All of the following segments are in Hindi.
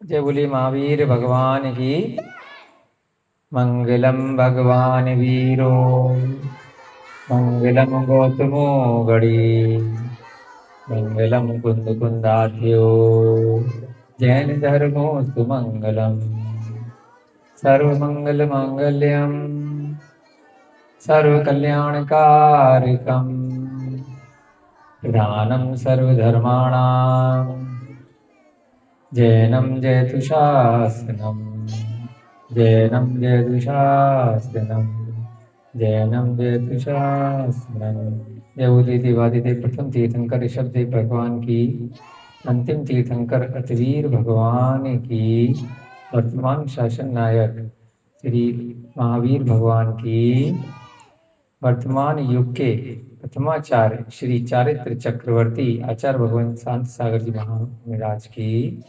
जय बोले महावीर भगवान की। मंगलम भगवान वीरो मंगलम गौतमो गणी मंगलम कुंद कुंदाध्यो जैन धर्मोस्तु मंगलम। सर्वमंगल मांगल्यम सर्वकल्याणकारकम प्रधानम सर्वधर्माणां जैनम जयतु शासनम। जैनम जयतु शासनम। जैनम जयतु शासनम। जय उदित देवादिदेव प्रथम तीर्थंकर ऋषभ देव भगवान की, अंतिम तीर्थंकर अतिवीर भगवान की, वर्तमान शासन नायक श्री महावीर भगवान की, वर्तमान युग के प्रथमाचार्य श्री चारित्र चक्रवर्ती आचार्य भगवान शांत सागर जी महाराज की,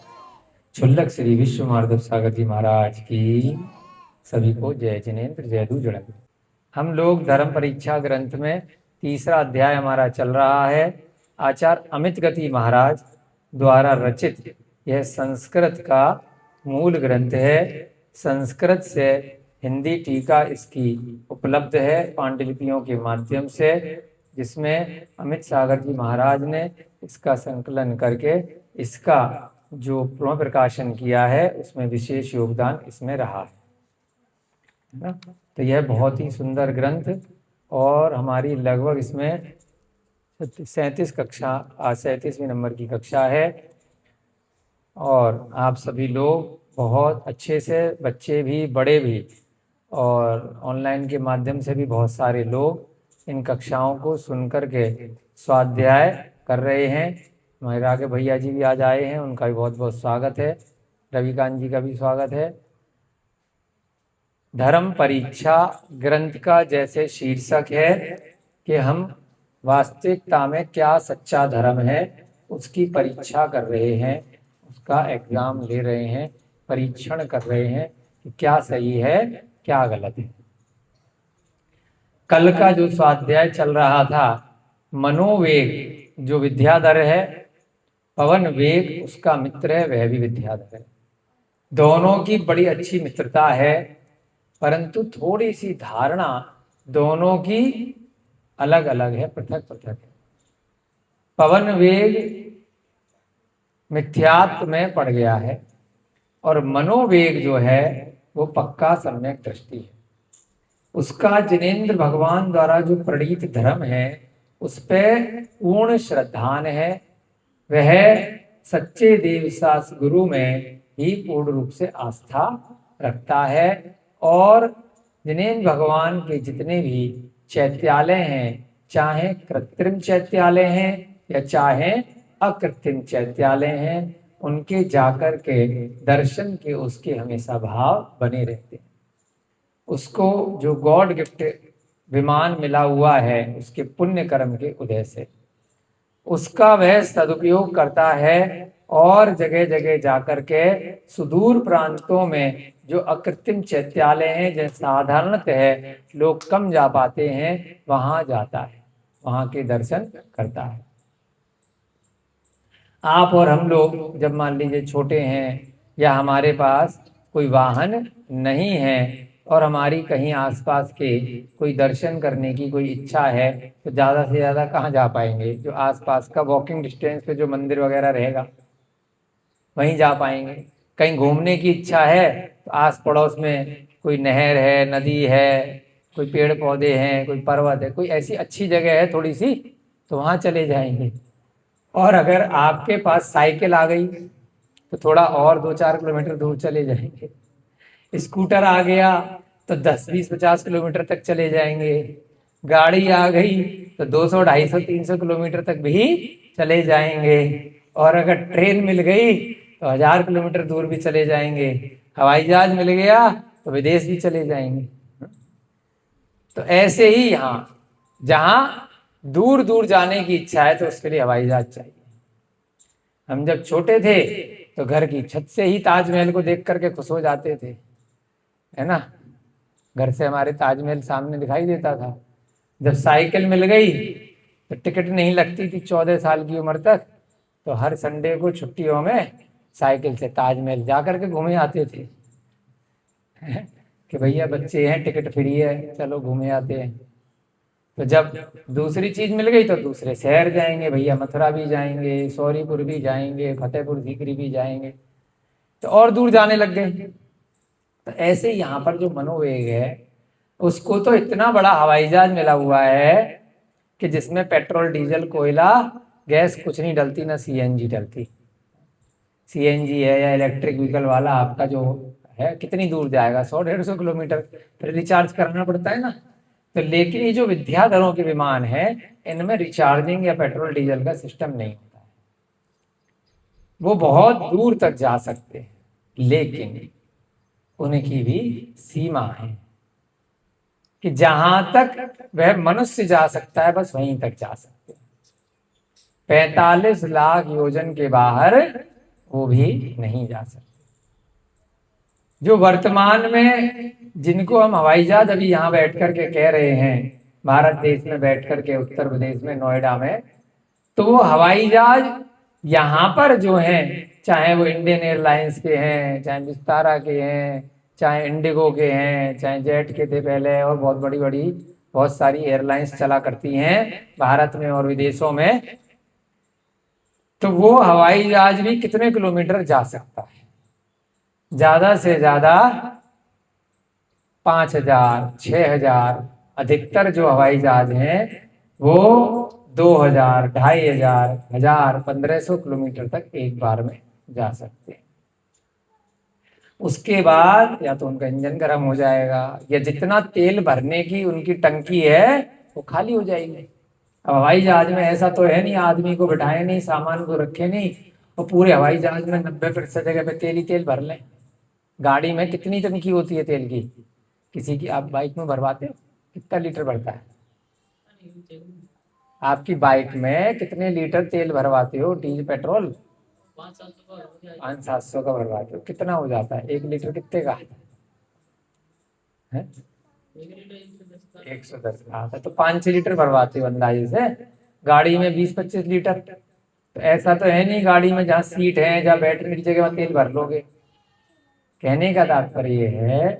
क्षुल्लक श्री विश्व माधव सागर जी महाराज की, सभी को जय जिनेन्द्र जय दू जड़ंग। हम लोग धर्म परीक्षा ग्रंथ में तीसरा अध्याय हमारा चल रहा है। आचार्य अमित गति महाराज द्वारा रचित यह संस्कृत का मूल ग्रंथ है। संस्कृत से हिंदी टीका इसकी उपलब्ध है पांडुलिपियों के माध्यम से, जिसमें अमित सागर जी महाराज ने इसका संकलन करके इसका जो पुनः प्रकाशन किया है उसमें विशेष योगदान इसमें रहा है। तो यह बहुत ही सुंदर ग्रंथ और हमारी लगभग इसमें 37वीं नंबर की कक्षा है और आप सभी लोग बहुत अच्छे से, बच्चे भी बड़े भी और ऑनलाइन के माध्यम से भी बहुत सारे लोग इन कक्षाओं को सुनकर के स्वाध्याय कर रहे हैं। हमारे आगे भैया जी भी आज आए हैं, उनका भी बहुत बहुत स्वागत है। रविकांत जी का भी स्वागत है। धर्म परीक्षा ग्रंथ का जैसे शीर्षक है कि हम वास्तविकता में क्या सच्चा धर्म है उसकी परीक्षा कर रहे हैं, उसका एग्जाम ले रहे हैं, परीक्षण कर रहे हैं कि क्या सही है क्या गलत है। कल का जो स्वाध्याय चल रहा था, मनोवेग जो विद्याधर है, पवन वेग उसका मित्र है, वह भी विद्याधर है। दोनों की बड़ी अच्छी मित्रता है, परंतु थोड़ी सी धारणा दोनों की अलग अलग है, पृथक पृथक है। पवन वेग मिथ्यात्व में पड़ गया है और मनोवेग जो है वो पक्का सम्यक दृष्टि है। उसका जिनेन्द्र भगवान द्वारा जो प्रणीत धर्म है उस पर पूर्ण श्रद्धान है। वह सच्चे देवदास गुरु में ही पूर्ण रूप से आस्था रखता है और जिनेन्द्र भगवान के जितने भी चैत्यालय हैं, चाहे कृत्रिम चैत्यालय हैं या चाहे अकृत्रिम चैत्यालय हैं, उनके जाकर के दर्शन के उसके हमेशा भाव बने रहते हैं। उसको जो गॉड गिफ्ट विमान मिला हुआ है उसके पुण्य कर्म के उदय से उसका वह सदुपयोग करता है और जगह जगह जाकर के सुदूर प्रांतों में जो अकृत्रिम चैत्यालय हैं, जो साधारणतः लोग कम जा पाते हैं, वहां जाता है, वहां के दर्शन करता है। आप और हम लोग जब मान लीजिए छोटे हैं या हमारे पास कोई वाहन नहीं है और हमारी कहीं आसपास के कोई दर्शन करने की कोई इच्छा है, तो ज़्यादा से ज़्यादा कहाँ जा पाएंगे? जो आसपास का वॉकिंग डिस्टेंस पे जो मंदिर वगैरह रहेगा वहीं जा पाएंगे। कहीं घूमने की इच्छा है तो आस पड़ोस में कोई नहर है, नदी है, कोई पेड़ पौधे हैं, कोई पर्वत है, कोई ऐसी अच्छी जगह है थोड़ी सी, तो वहाँ चले जाएंगे। और अगर आपके पास साइकिल आ गई तो थोड़ा और 2-4 किलोमीटर दूर चले जाएंगे। स्कूटर आ गया तो 10-20-50 किलोमीटर तक चले जाएंगे। गाड़ी आ गई तो 200, 250, 300 किलोमीटर तक भी चले जाएंगे। और अगर ट्रेन मिल गई तो 1000 किलोमीटर दूर भी चले जाएंगे। हवाई जहाज मिल गया तो विदेश भी चले जाएंगे। तो ऐसे ही यहाँ जहाँ दूर दूर जाने की इच्छा है तो उसके लिए हवाई जहाज चाहिए। हम जब छोटे थे तो घर की छत से ही ताजमहल को देख करके खुश हो जाते थे, है ना। घर से हमारे ताजमहल सामने दिखाई देता था। जब साइकिल मिल गई तो टिकट नहीं लगती थी 14 साल की उम्र तक, तो हर संडे को छुट्टियों में साइकिल से ताजमहल जा करके घूमे आते थे कि भैया बच्चे हैं, टिकट फ्री है, चलो घूमे आते हैं। तो जब दूसरी चीज मिल गई तो दूसरे शहर जाएंगे, भैया मथुरा भी जाएंगे, सौरीपुर भी जाएंगे, फतेहपुर सीकरी भी जाएंगे, तो और दूर जाने लग गए। तो ऐसे ही यहाँ पर जो मनोवेग है, उसको तो इतना बड़ा हवाई जहाज मिला हुआ है कि जिसमें पेट्रोल, डीजल, कोयला, गैस कुछ नहीं डलती, ना सीएनजी डलती। सीएनजी है या इलेक्ट्रिक व्हीकल वाला आपका जो है, कितनी दूर जाएगा, 100-150 किलोमीटर, फिर रिचार्ज कराना पड़ता है ना। तो लेकिन ये जो विद्याधरों के विमान है, इनमें रिचार्जिंग या पेट्रोल डीजल का सिस्टम नहीं होता है। वो बहुत दूर तक जा सकते हैं, लेकिन उनकी भी सीमा है कि जहां तक वह मनुष्य जा सकता है बस वहीं तक जा सकते हैं। 45 लाख योजन के बाहर वो भी नहीं जा सकते। जो वर्तमान में जिनको हम हवाई जहाज अभी यहाँ बैठ करके कह रहे हैं, भारत देश में बैठ करके, उत्तर प्रदेश में नोएडा में, तो वो हवाई जहाज यहाँ पर जो हैं, चाहे वो इंडियन एयरलाइंस के हैं, चाहे विस्तारा के हैं, चाहे इंडिगो के हैं, चाहे जेट के थे पहले, और बहुत बड़ी बड़ी बहुत सारी एयरलाइंस चला करती हैं भारत में और विदेशों में। तो वो हवाई जहाज भी कितने किलोमीटर जा सकता है? ज्यादा से ज्यादा 5,000, 6,000, अधिकतर जो हवाई जहाज हैं वो 2,000, 2,500, 1,000, 1,500 किलोमीटर तक एक बार में जा सकते हैं। उसके बाद या तो उनका इंजन गर्म हो जाएगा, या जितना तेल भरने की उनकी टंकी है वो खाली हो जाएगी। अब हवाई जहाज में ऐसा तो है नहीं, आदमी को बिठाए नहीं, सामान को रखे नहीं, और पूरे हवाई जहाज में 90% जगह पे तेल ही तेल भर लें। गाड़ी में कितनी टंकी होती है तेल की? किसी की आप बाइक में भरवाते हो, कितना लीटर भरता है? आपकी बाइक में कितने लीटर तेल भरवाते हो? डीजल, पेट्रोल 500-700 का भरवाते हो, कितना हो जाता है? 1 लीटर कितने का है? 110 का आता है। तो 5-6 लीटर भरवाते हो अंदाजे से। गाड़ी में 20-25 लीटर। तो ऐसा तो है नहीं गाड़ी में जहाँ सीट है, जहाँ बैठने की जगह तेल भर लोगे। कहने का तात्पर्य है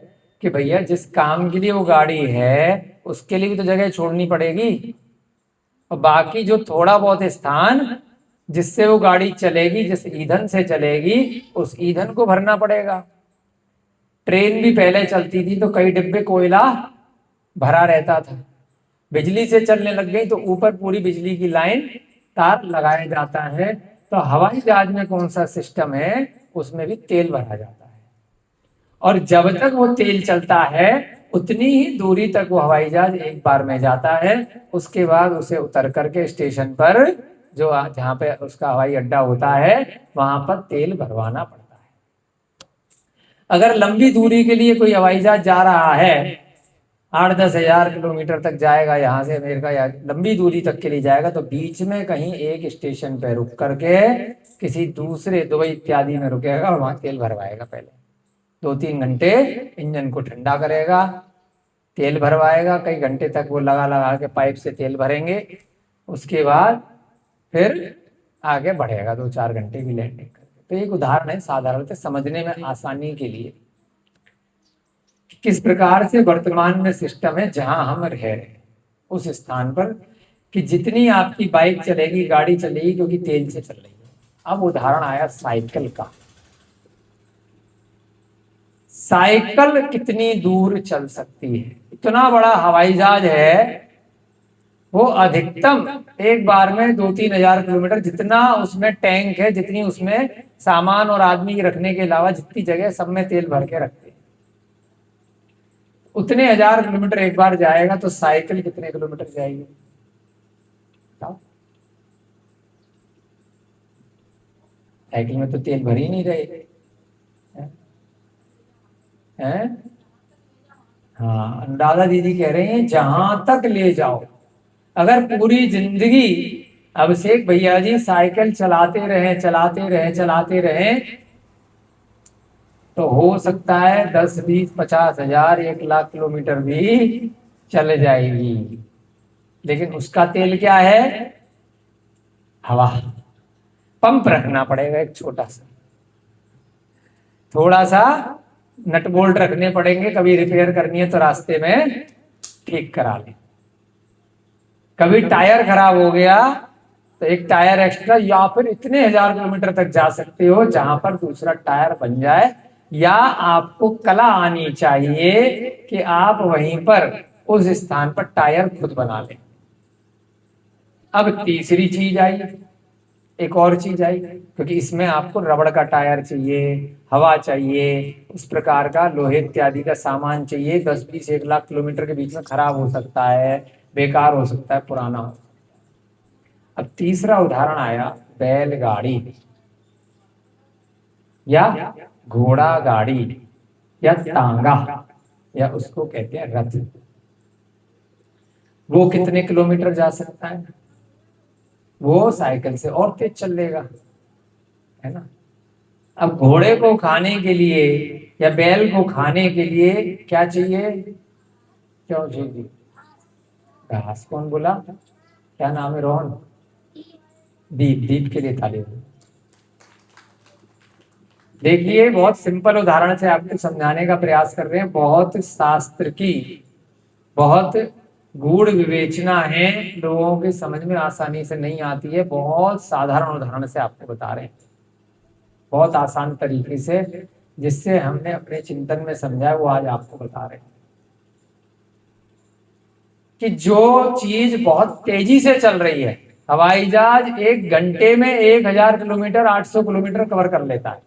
कि भैया जिस काम के लिए वो गाड़ी है उसके लिए भी तो जगह छोड़नी पड़ेगी, और बाकी जो थोड़ा बहुत स्थान जिससे वो गाड़ी चलेगी, जिस ईंधन से चलेगी, उस ईंधन को भरना पड़ेगा। ट्रेन भी पहले चलती थी तो कई डिब्बे कोयला भरा रहता था, बिजली से चलने लग गई तो ऊपर पूरी बिजली की लाइन, तार लगाया जाता है। तो हवाई जहाज में कौन सा सिस्टम है? उसमें भी तेल भरा जाता है, और जब तक वो तेल चलता है उतनी ही दूरी तक वो हवाई जहाज एक बार में जाता है। उसके बाद उसे उतर करके स्टेशन पर, जो जहाँ पे उसका हवाई अड्डा होता है, वहां पर तेल भरवाना पड़ता है। अगर लंबी दूरी के लिए कोई हवाई जहाज जा रहा है, 8-10 हजार किलोमीटर तक जाएगा यहाँ से अमेरिका, या लंबी दूरी तक के लिए जाएगा, तो बीच में कहीं एक स्टेशन पे रुक करके किसी दूसरे, दुबई इत्यादि में रुकेगा और वहां तेल भरवाएगा। पहले 2-3 घंटे इंजन को ठंडा करेगा, तेल भरवाएगा, कई घंटे तक वो लगा लगा के पाइप से तेल भरेंगे। उसके बाद फिर आगे बढ़ेगा 2-4 घंटे की लैंडिंग करके। तो एक उदाहरण है साधारणतः समझने में आसानी के लिए कि किस प्रकार से वर्तमान में सिस्टम है जहां हम रह रहे हैं उस स्थान पर, कि जितनी आपकी बाइक चलेगी, गाड़ी चलेगी, क्योंकि तेल से चल रही है। अब उदाहरण आया साइकिल का। साइकिल कितनी दूर चल सकती है? इतना बड़ा हवाई जहाज है, वो अधिकतम एक बार में 2-3 हजार किलोमीटर, जितना उसमें टैंक है, जितनी उसमें सामान और आदमी रखने के अलावा जितनी जगह, सब में तेल भर के रखते हैं, उतने 1000 किलोमीटर एक बार जाएगा। तो साइकिल कितने किलोमीटर जाएगी बताओ? साइकिल में तो तेल भर ही नहीं रहे हैं। हाँ, अनुराधा दीदी कह रही हैं जहां तक ले जाओ। अगर पूरी जिंदगी अभिषेक भैया जी साइकिल चलाते रहे, चलाते रहे, चलाते रहे, तो हो सकता है 10, 20, 50 हजार, 1 लाख किलोमीटर भी चले जाएगी। लेकिन उसका तेल क्या है? हवा। पंप रखना पड़ेगा एक छोटा सा, थोड़ा सा नट बोल्ट रखने पड़ेंगे, कभी रिपेयर करनी है तो रास्ते में ठीक करा ले। कभी टायर खराब हो गया तो एक टायर एक्स्ट्रा, या फिर इतने 1000 किलोमीटर तक जा सकते हो जहां पर दूसरा टायर बन जाए, या आपको कला आनी चाहिए कि आप वहीं पर उस स्थान पर टायर खुद बना लें। अब तीसरी चीज आई, एक और चीज आई, क्योंकि इसमें आपको रबड़ का टायर चाहिए, हवा चाहिए, इस प्रकार का लोहे इत्यादि का सामान चाहिए। 10, 20, 1 लाख किलोमीटर के बीच में खराब हो सकता है, बेकार हो सकता है, पुराना हो। अब तीसरा उदाहरण आया बैलगाड़ी या घोड़ा गाड़ी या तांगा, या उसको कहते हैं रथ। वो कितने किलोमीटर जा सकता है? वो साइकिल से और तेज चल लेगा, है ना। अब घोड़े को खाने के लिए या बैल को खाने के लिए क्या चाहिए? क्यों चाहिए? घास। कौन बोला? क्या नाम है रोहन? दीप। दीप के लिए ताली। देखिए, बहुत सिंपल उदाहरण से आपको समझाने का प्रयास कर रहे हैं। बहुत शास्त्र की बहुत गूढ़ विवेचना है, लोगों के समझ में आसानी से नहीं आती है। बहुत साधारण उदाहरण से आपको बता रहे हैं, बहुत आसान तरीके से, जिससे हमने अपने चिंतन में समझा है, वो आज आपको बता रहे हैं कि जो चीज बहुत तेजी से चल रही है, हवाई जहाज 1 घंटे में 1000 किलोमीटर 800 किलोमीटर कवर कर लेता है।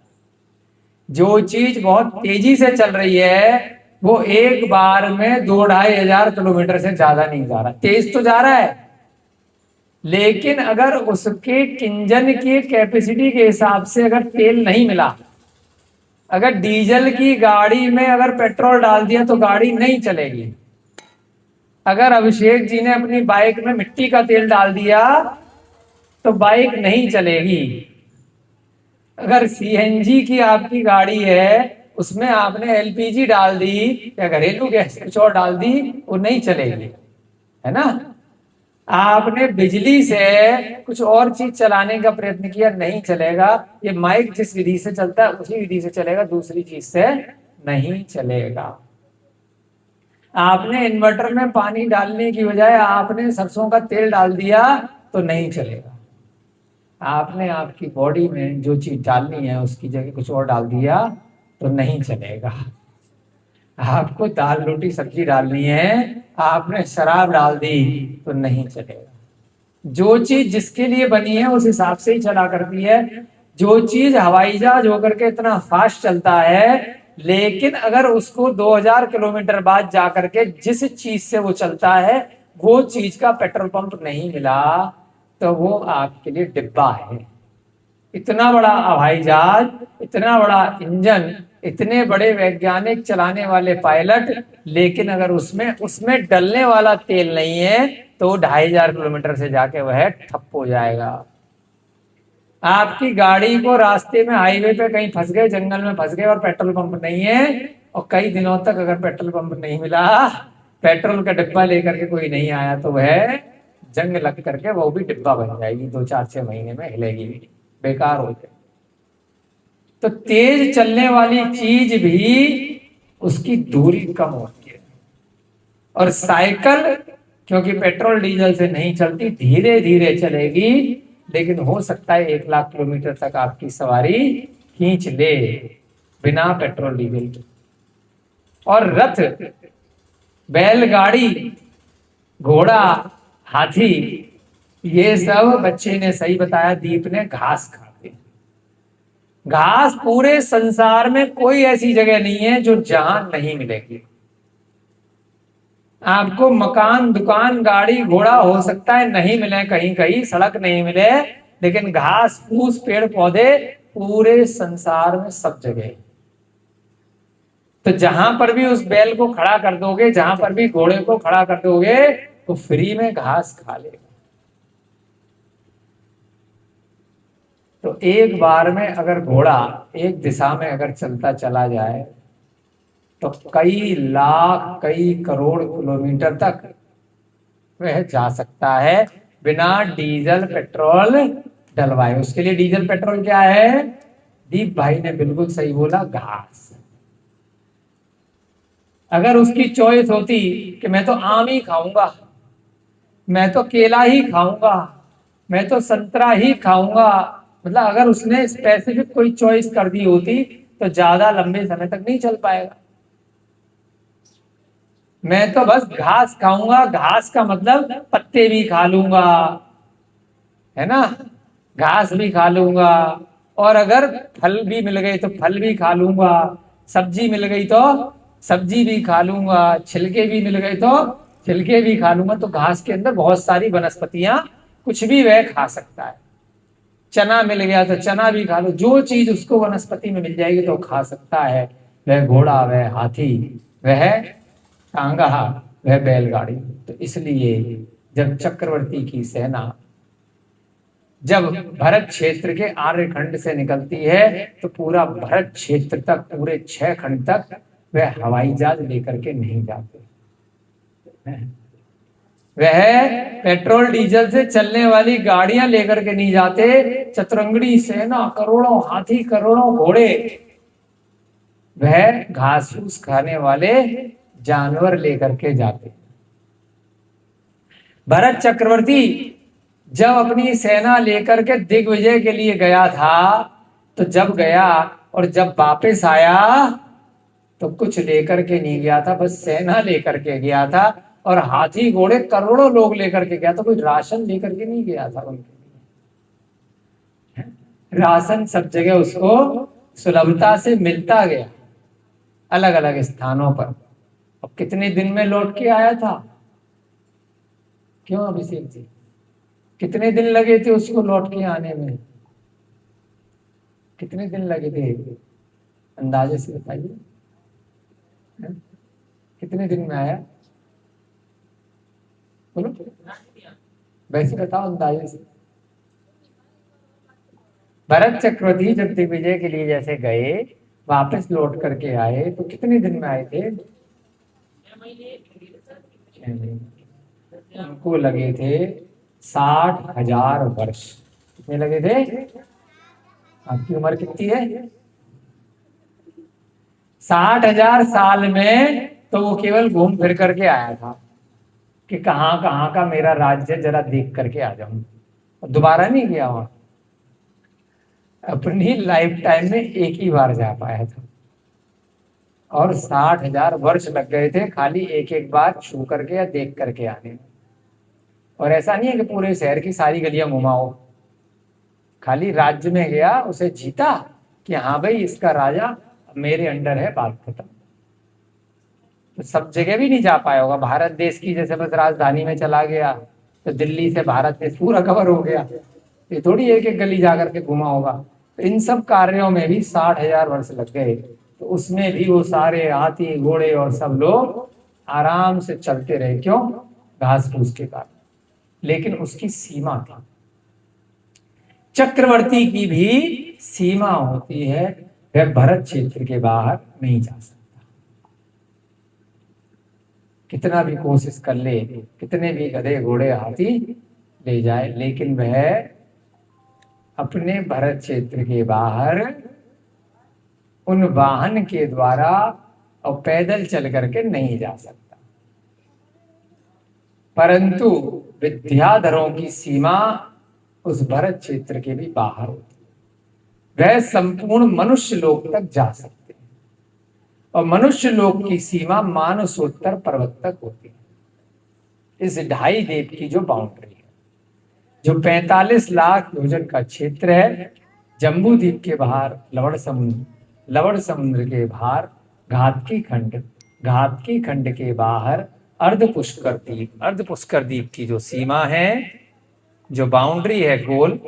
जो चीज बहुत तेजी से चल रही है वो एक बार में 2-2.5 हजार किलोमीटर से ज्यादा नहीं जा रहा। तेज तो जा रहा है, लेकिन अगर उसके इंजन की कैपेसिटी के हिसाब से अगर तेल नहीं मिला, अगर डीजल की गाड़ी में अगर पेट्रोल डाल दिया तो गाड़ी नहीं चलेगी। अगर अभिषेक जी ने अपनी बाइक में मिट्टी का तेल डाल दिया तो बाइक नहीं चलेगी। अगर सीएनजी की आपकी गाड़ी है, उसमें आपने एलपीजी डाल दी या घरेलू गैस कुछ और डाल दी, वो नहीं चलेगी, है ना। आपने बिजली से कुछ और चीज चलाने का प्रयत्न किया, नहीं चलेगा। ये माइक जिस विधि से चलता है उसी विधि से चलेगा, दूसरी चीज से नहीं चलेगा। आपने इन्वर्टर में पानी डालने की बजाय आपने सरसों का तेल डाल दिया तो नहीं चलेगा। आपने आपकी बॉडी में जो चीज डालनी है उसकी जगह कुछ और डाल दिया तो नहीं चलेगा। आपको दाल रोटी सब्जी डालनी है, आपने शराब डाल दी तो नहीं चलेगा। जो चीज जिसके लिए बनी है उस हिसाब से ही चला करती है। जो चीज हवाई जहाज होकर के इतना फास्ट चलता है, लेकिन अगर उसको 2000 किलोमीटर बाद जाकर के जिस चीज से वो चलता है वो चीज का पेट्रोल पंप नहीं मिला, तो वो आपके लिए डिब्बा है। इतना बड़ा हवाई जहाज, इतना बड़ा इंजन, इतने बड़े वैज्ञानिक चलाने वाले पायलट, लेकिन अगर उसमें उसमें डलने वाला तेल नहीं है तो 2500 किलोमीटर से जाके वह ठप हो जाएगा। आपकी गाड़ी को रास्ते में हाईवे पे कहीं फंस गए, जंगल में फंस गए और पेट्रोल पंप नहीं है, और कई दिनों तक अगर पेट्रोल पंप नहीं मिला, पेट्रोल का डिब्बा लेकर के कोई नहीं आया, तो वह जंग लग करके वो भी डिब्बा बन जाएगी, 2, 4, 6 महीने में हिलेगी भी, बेकार हो जाएगी। तो तेज चलने वाली चीज भी उसकी दूरी कम होती है। और साइकिल क्योंकि पेट्रोल डीजल से नहीं चलती, धीरे धीरे चलेगी, लेकिन हो सकता है 1 लाख किलोमीटर तक आपकी सवारी खींच ले बिना पेट्रोल डीजल के। और रथ, बैलगाड़ी, घोड़ा, हाथी, ये सब बच्चे ने सही बताया, दीप ने, घास खाते हैं। घास पूरे संसार में कोई ऐसी जगह नहीं है जो जहां नहीं मिलेगी। आपको मकान, दुकान, गाड़ी, घोड़ा हो सकता है नहीं मिले, कहीं कहीं सड़क नहीं मिले, लेकिन घास फूस पेड़ पौधे पूरे संसार में सब जगह। तो जहां पर भी उस बैल को खड़ा कर दोगे, जहां पर भी घोड़े को खड़ा कर दोगे, तो फ्री में घास खा लेगा। तो एक बार में अगर घोड़ा एक दिशा में अगर चलता चला जाए तो कई लाख, कई करोड़ किलोमीटर तक वह जा सकता है बिना डीजल पेट्रोल डलवाए। उसके लिए डीजल पेट्रोल क्या है? दीप भाई ने बिल्कुल सही बोला, घास। अगर उसकी चॉइस होती कि मैं तो आम ही खाऊंगा, मैं तो केला ही खाऊंगा, मैं तो संतरा ही खाऊंगा, मतलब अगर उसने स्पेसिफिक कोई चॉइस कर दी होती तो ज्यादा लंबे समय तक नहीं चल पाएगा। मैं तो बस घास खाऊंगा, घास का मतलब पत्ते भी खा लूंगा, है ना, घास भी खा लूंगा, और अगर फल भी मिल गए तो फल भी खा लूंगा, सब्जी मिल गई तो सब्जी भी खा लूंगा, छिलके भी मिल गए तो छिलके भी खा लूंगा। तो घास के अंदर बहुत सारी वनस्पतियां, कुछ भी वह खा सकता है। चना मिल गया तो चना भी खा लो, जो चीज उसको वनस्पति में मिल जाएगी तो खा सकता है। वह घोड़ा, वह हाथी, वह टांगा, वह बैलगाड़ी। तो इसलिए जब चक्रवर्ती की सेना जब भरत क्षेत्र के आर्यखंड से निकलती है तो पूरा भरत क्षेत्र तक, पूरे 6 खंड तक वह हवाई जहाज लेकर के नहीं जाते। वह पेट्रोल डीजल से चलने वाली गाड़ियां लेकर के नहीं जाते। चतुरंगड़ी सेना, करोड़ों हाथी, करोड़ों घोड़े, वह घास फूस खाने वाले जानवर लेकर के जाते। भरत चक्रवर्ती जब अपनी सेना लेकर के दिग्विजय के लिए गया था, तो जब गया और जब वापस आया तो कुछ लेकर के नहीं गया था, बस सेना लेकर के गया था, और हाथी घोड़े करोड़ों लोग लेकर के गया था, कोई राशन लेकर के नहीं गया था उनके लिए। राशन सब जगह उसको सुलभता से मिलता गया, अलग अलग स्थानों पर। अब कितने दिन में लौट के आया था? क्यों अभिषेक जी, कितने दिन लगे थे उसको लौट के आने में? कितने दिन लगे थे अंदाजे से बताइए? कितने दिन में आया बोलो, वैसे बताओ अंदाजे से। भरत चक्रवर्ती जब दिग्विजय के लिए जैसे गए, वापस लौट करके आए, तो कितने दिन में आए थे? 6 महीने। उनको लगे थे 60,000 वर्ष। कितने लगे थे? आपकी उम्र कितनी है? 60,000 साल में तो वो केवल घूम फिर करके आया था कि कहाँ कहाँ का मेरा राज्य जरा देख करके आ जाऊं, दोबारा नहीं गया वहां। अपनी लाइफ टाइम में एक ही बार जा पाया था, और 60,000 वर्ष लग गए थे खाली एक एक बार छू करके या देख करके आने में। और ऐसा नहीं है कि पूरे शहर की सारी गलियां घुमाओ, खाली राज्य में गया, उसे जीता कि हाँ भाई इसका राजा मेरे अंडर है, बात खत्म। तो सब जगह भी नहीं जा पाया होगा। भारत देश की जैसे बस राजधानी में चला गया तो दिल्ली से भारत देश पूरा कवर हो गया, ये थोड़ी एक एक गली जाकर के घुमा होगा। तो इन सब कार्यों में भी 60,000 वर्ष लग गए। तो उसमें भी वो सारे हाथी घोड़े और सब लोग आराम से चलते रहे। क्यों? घास फूस के कारण। लेकिन उसकी सीमा थी। चक्रवर्ती की भी सीमा होती है, वह भरत क्षेत्र के बाहर नहीं जा सकता। कितना भी कोशिश कर ले, कितने भी गधे घोड़े हाथी ले जाए, लेकिन वह अपने भरत क्षेत्र के बाहर उन वाहन के द्वारा और पैदल चल करके नहीं जा सकता। परंतु विद्याधरों की सीमा उस भरत क्षेत्र के भी बाहर होती है। वह संपूर्ण मनुष्य लोक तक जा सकते हैं, और मनुष्य लोक की सीमा मानसोत्तर पर्वत तक होती है। इस 2.5 देव की जो बाउंड्री है, जो 45 लाख योजन का क्षेत्र है, जम्बू द्वीप के बाहर लवण समुद्र के बाहर घातकी खंड के बाहर अर्ध पुष्कर द्वीप की जो सीमा है, जो बाउंड्री है गोल,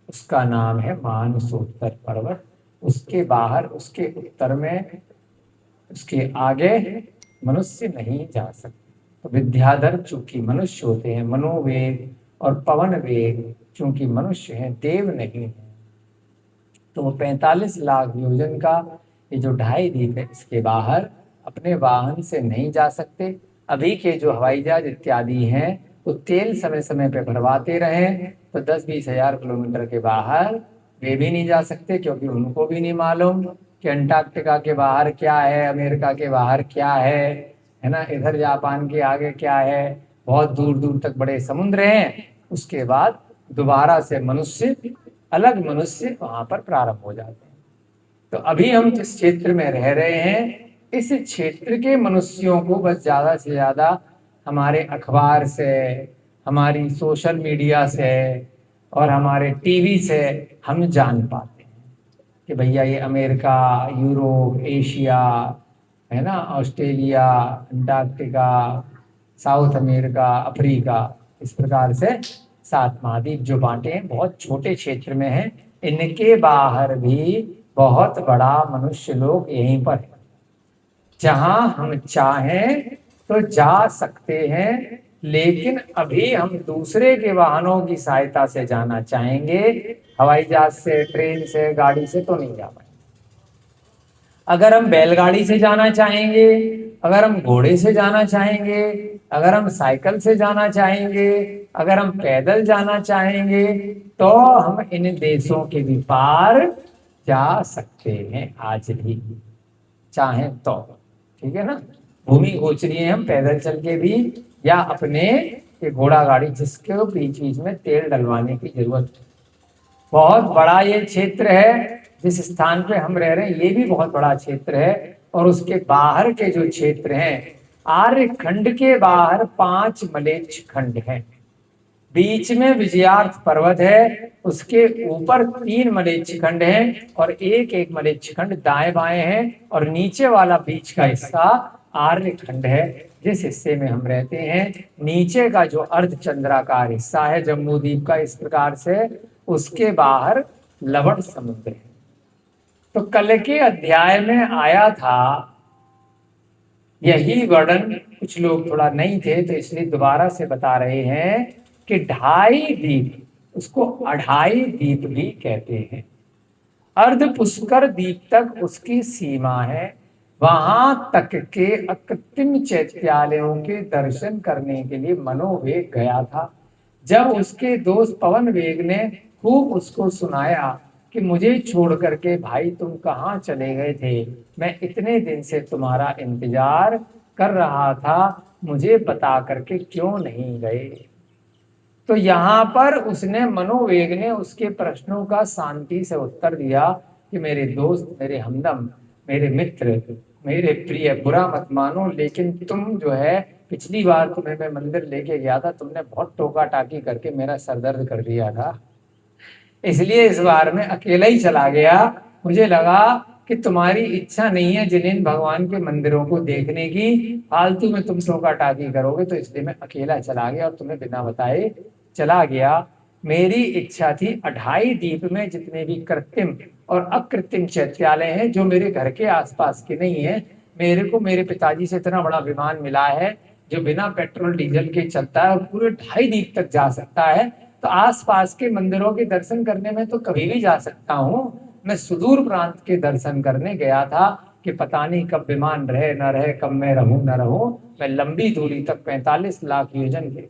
उसका नाम है मानसोत्तर पर्वत। उसके बाहर, उसके उत्तर में, उसके आगे मनुष्य नहीं जा सकते। तो विद्याधर चूंकि मनुष्य होते हैं, मनोवेग और पवन वेग चूंकि मनुष्य हैं, देव नहीं है, तो वो 45 लाख योजन का ये जो 2.5 द्वीप है, इसके बाहर अपने वाहन से नहीं जा सकते। अभी के जो हवाई जहाज इत्यादि हैं, वो तेल समय समय पे भरवाते रहे तो 10-20 हजार किलोमीटर के बाहर वे भी नहीं जा सकते, क्योंकि उनको भी नहीं मालूम कि अंटार्कटिका के बाहर क्या है, अमेरिका के बाहर क्या है ना, इधर जापान के आगे क्या है। बहुत दूर दूर तक बड़े समुद्र हैं। उसके बाद दोबारा से मनुष्य, अलग मनुष्य वहां पर प्रारंभ हो जाते हैं। तो अभी हम जिस क्षेत्र में रह रहे हैं, इस क्षेत्र के मनुष्यों को बस ज्यादा से ज्यादा हमारे अखबार से, हमारी सोशल मीडिया से और हमारे टीवी से हम जान पाते हैं कि भैया ये अमेरिका, यूरोप, एशिया, है ना, Australia, Antarctica, south America, Africa, इस प्रकार से 7 महाद्वीप जो बांटे हैं बहुत छोटे क्षेत्र में हैं। इनके बाहर भी बहुत बड़ा मनुष्य लोग यहीं पर है। जहां हम चाहें तो जा सकते हैं, लेकिन अभी हम दूसरे के वाहनों की सहायता से जाना चाहेंगे। हवाई जहाज से, ट्रेन से, गाड़ी से तो नहीं जा पाएंगे। अगर हम बैलगाड़ी से जाना चाहेंगे, अगर हम घोड़े से जाना चाहेंगे, अगर हम साइकिल से जाना चाहेंगे, अगर हम पैदल जाना चाहेंगे, तो हम इन देशों के भी पार जा सकते हैं आज भी, चाहे तो। ठीक है ना। भूमि गोचरीय है, हम पैदल चल के भी, या अपने ये घोड़ा गाड़ी, जिसके बीच बीच में तेल डलवाने की जरूरत है। बहुत बड़ा ये क्षेत्र है जिस स्थान पे हम रह रहे हैं, ये भी बहुत बड़ा क्षेत्र है। और उसके बाहर के जो क्षेत्र हैं, आर्य खंड के बाहर 5 मलेच्छ खंड हैं। बीच में विजयार्थ पर्वत है, उसके ऊपर 3 मलेच्छ खंड हैं और एक एक मलेच्छ खंड दाएं बाएं हैं। और नीचे वाला बीच का हिस्सा आर्य खंड है, जिस हिस्से में हम रहते हैं। नीचे का जो अर्ध चंद्राकार हिस्सा है जम्बू द्वीप का, इस प्रकार से उसके बाहर लवण समुद्र है। तो कल के अध्याय में आया था यही वर्णन, कुछ लोग थोड़ा नहीं थे तो इसलिए दोबारा से बता रहे हैं कि 2.5 द्वीप, उसको 2.5 द्वीप भी कहते हैं। अर्ध पुष्कर द्वीप तक उसकी सीमा है। वहां तक के अकृत्रिम चैत्यालयों के दर्शन करने के लिए मनोवेग गया था। जब उसके दोस्त पवन वेग ने खूब उसको सुनाया कि मुझे छोड़ करके भाई तुम कहाँ चले गए थे, मैं इतने दिन से तुम्हारा इंतजार कर रहा था, मुझे बता करके क्यों नहीं गए। तो यहाँ पर उसने, मनोवेग ने उसके प्रश्नों का शांति से उत्तर दिया कि मेरे दोस्त, मेरे हमदम, मेरे मित्र, मेरे प्रिय, बुरा मत मानो, लेकिन तुम जो है, पिछली बार तुम्हें मैं मंदिर लेके गया था, तुमने बहुत टोका टाकी करके मेरा सरदर्द कर दिया था, इसलिए इस बार मैं अकेला ही चला गया। मुझे लगा कि तुम्हारी इच्छा नहीं है जिन भगवान के मंदिरों को देखने की, फालतू में तुम टोका टाकी करोगे, तो इसलिए मैं अकेला चला गया और तुम्हें बिना बताए चला गया। मेरी इच्छा थी 2.5 द्वीप में जितने भी कृत्रिम और अकृत्रिम चैत्यालय हैं, जो मेरे घर के आसपास के नहीं है, मेरे को मेरे पिताजी से इतना बड़ा विमान मिला है जो बिना पेट्रोल डीजल के चलता है और पूरे 2.5 द्वीप तक जा सकता है। तो आसपास के मंदिरों के दर्शन करने में तो कभी भी जा सकता हूँ। मैं सुदूर प्रांत के दर्शन करने गया था कि पता नहीं कब विमान रहे न रहे, कब मैं रहूं न रहूं। मैं लंबी दूरी तक 45 लाख योजन के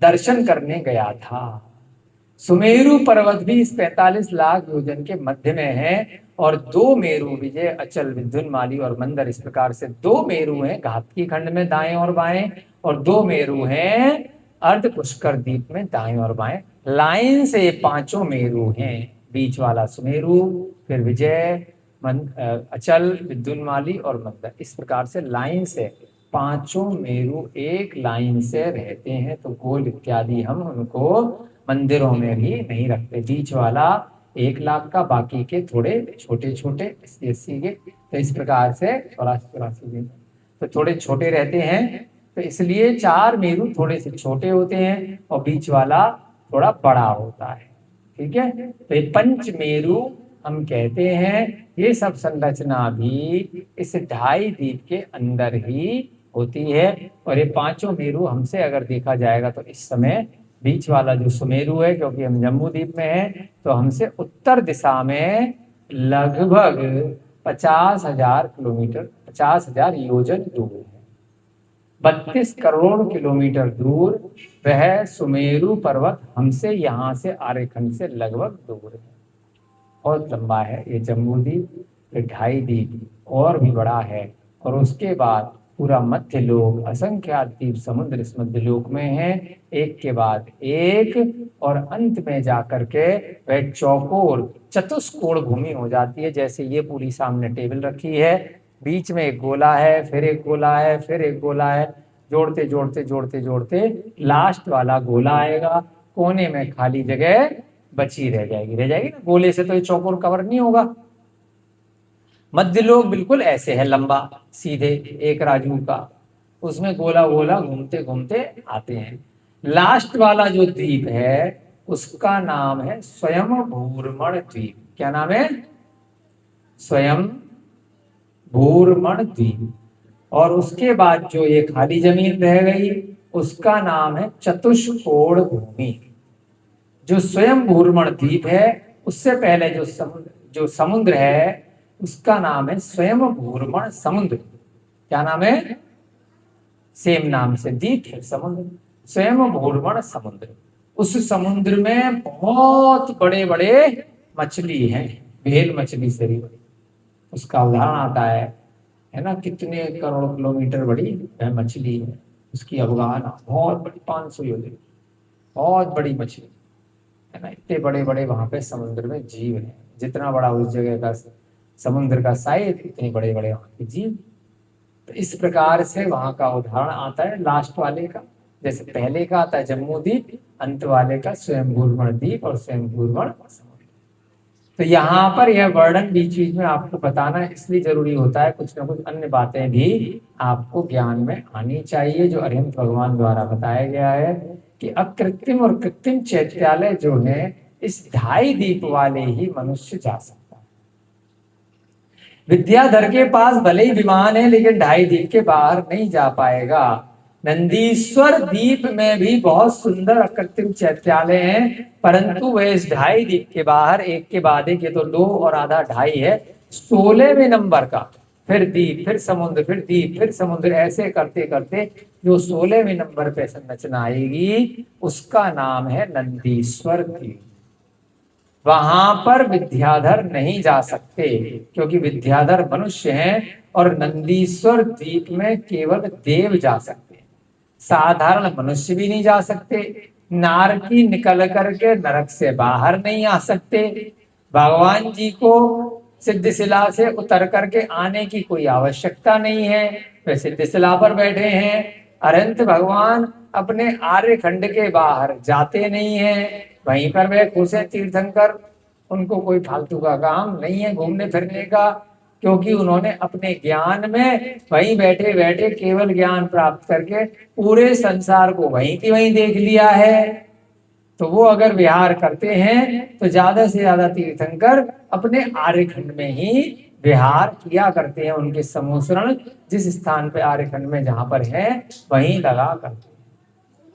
दर्शन करने गया था। सुमेरु पर्वत भी इस 45 लाख योजन के मध्य में है। और 2 मेरु, विजय, अचल, विद्युन्माली और मंदर, इस प्रकार से 2 मेरु हैं घातकी खंड में दाएं और बाएं, और 2 मेरु हैं अर्ध पुष्कर द्वीप में दाएं और बाएं। लाइन से 5 मेरु हैं, बीच वाला सुमेरु, फिर विजय, अचल, विद्युन्माली और मंदर, इस प्रकार से लाइन से 5 मेरु एक लाइन से रहते हैं। तो गोल इत्यादि हम उनको मंदिरों में भी नहीं रखते। बीच वाला 1 लाख का, बाकी के थोड़े छोटे छोटे 80 के, तो इस प्रकार से 84 के तो थोड़े छोटे रहते हैं। तो इसलिए 4 मेरु थोड़े से छोटे होते हैं और बीच वाला थोड़ा बड़ा होता है। ठीक है। तो ये 5 मेरु हम कहते हैं। ये सब संरचना भी इस 2.5 द्वीप के अंदर ही होती है। और ये 5 मेरु हमसे अगर देखा जाएगा तो इस समय बीच वाला जो सुमेरु है, क्योंकि हम जम्बू द्वीप में हैं, तो हमसे उत्तर दिशा में लगभग 50,000 किलोमीटर, 50,000 योजन दूर है। 32 करोड़ किलोमीटर दूर वह सुमेरु पर्वत हमसे यहाँ से आर्यखंड से लगभग दूर है। बहुत लंबा है ये जम्बूद्वीप, ये 2.5 द्वीप और भी बड़ा है। और उसके बाद पूरा मध्य लोक, असंख्यात द्वीप समुद्र इस मध्य लोक में है, एक के बाद एक, और अंत में जाकर के वह चौकोर चतुष्कोण भूमि हो जाती है। जैसे ये पूरी सामने टेबल रखी है, बीच में एक गोला है, फिर एक गोला है, फिर एक गोला है, जोड़ते जोड़ते जोड़ते जोड़ते लास्ट वाला गोला आएगा, कोने में खाली जगह बची रह जाएगी ना, गोले से तो ये चौकोर कवर नहीं होगा। मध्य लोक बिल्कुल ऐसे है, लंबा सीधे एक राजू का, उसमें गोला गोला घूमते घूमते आते हैं। लास्ट वाला जो द्वीप है उसका नाम है स्वयं भूरमण द्वीप। क्या नाम है? स्वयं भूरमण द्वीप। और उसके बाद जो ये खाली जमीन रह गई उसका नाम है चतुष्कोण भूमि। जो स्वयं भूरमण द्वीप है उससे पहले जो समुद्र है उसका नाम है स्वयं भूरमण समुद्र। क्या नाम है? सेम नाम से द्वीप है समुद्र, स्वयं भूरमण समुद्र। उस समुद्र में बहुत बड़े बड़े मछली हैं, व्हेल मछली से भी बड़ी। उसका उदाहरण आता है ना, कितने करोड़ किलोमीटर बड़ी वह मछली है, उसकी अवगाहना बहुत बड़ी, 500 योजन, बहुत बड़ी मछली है ना। इतने बड़े बड़े वहां पे समुद्र में जीव हैं, जितना बड़ा उस जगह का समुद्र का साइज इतने बड़े बड़े वहां के जीव। तो इस प्रकार से वहां का उदाहरण आता है लास्ट वाले का। जैसे पहले का आता है जम्मू द्वीप, अंत वाले का स्वयं भूरमण द्वीप और स्वयं भूरमण समुद्र। तो यहाँ पर यह वर्णन बीच बीच में आपको बताना इसलिए जरूरी होता है, कुछ ना कुछ अन्य बातें भी आपको ज्ञान में आनी चाहिए, जो अरिहंत भगवान द्वारा बताया गया है कि अकृत्रिम और कृत्रिम चैत्यालय जो है इस 2.5 द्वीप वाले ही मनुष्य जा सकता है। विद्याधर के पास भले ही विमान है लेकिन 2.5 द्वीप के बाहर नहीं जा पाएगा। नंदीश्वर द्वीप में भी बहुत सुंदर अकृत्रिम चैत्यालय हैं, परंतु वह इस 2.5 द्वीप के बाहर एक के बाद एक, ये तो 2 और आधा 2.5 है, 16वें नंबर का, फिर द्वीप, फिर समुद्र, फिर द्वीप, फिर समुद्र, ऐसे करते करते जो 16वें नंबर पे संरचना आएगी उसका नाम है नंदीश्वर द्वीप। वहां पर विद्याधर नहीं जा सकते क्योंकि विद्याधर मनुष्य हैं, और नंदीश्वर द्वीप में केवल देव जा सकते हैं, साधारण मनुष्य भी नहीं जा सकते। नारकी निकल करके नरक से बाहर नहीं आ सकते। भगवान जी को सिद्धशिला से उतर करके आने की कोई आवश्यकता नहीं है, वे सिद्धशिला पर बैठे हैं। अरंत भगवान अपने आर्यखंड के बाहर जाते नहीं हैं, वहीं पर वे खुश है तीर्थंकर, उनको कोई फालतू का काम नहीं है घूमने फिरने का, क्योंकि उन्होंने अपने ज्ञान में वहीं बैठे बैठे केवल ज्ञान प्राप्त करके पूरे संसार को वहीं की वहीं देख लिया है। तो वो अगर विहार करते हैं तो ज्यादा से ज्यादा तीर्थंकर अपने आर्यखंड में ही विहार किया करते हैं, उनके समूसरण जिस स्थान पे आर्यखंड में जहां पर है वहीं लगा करते हैं।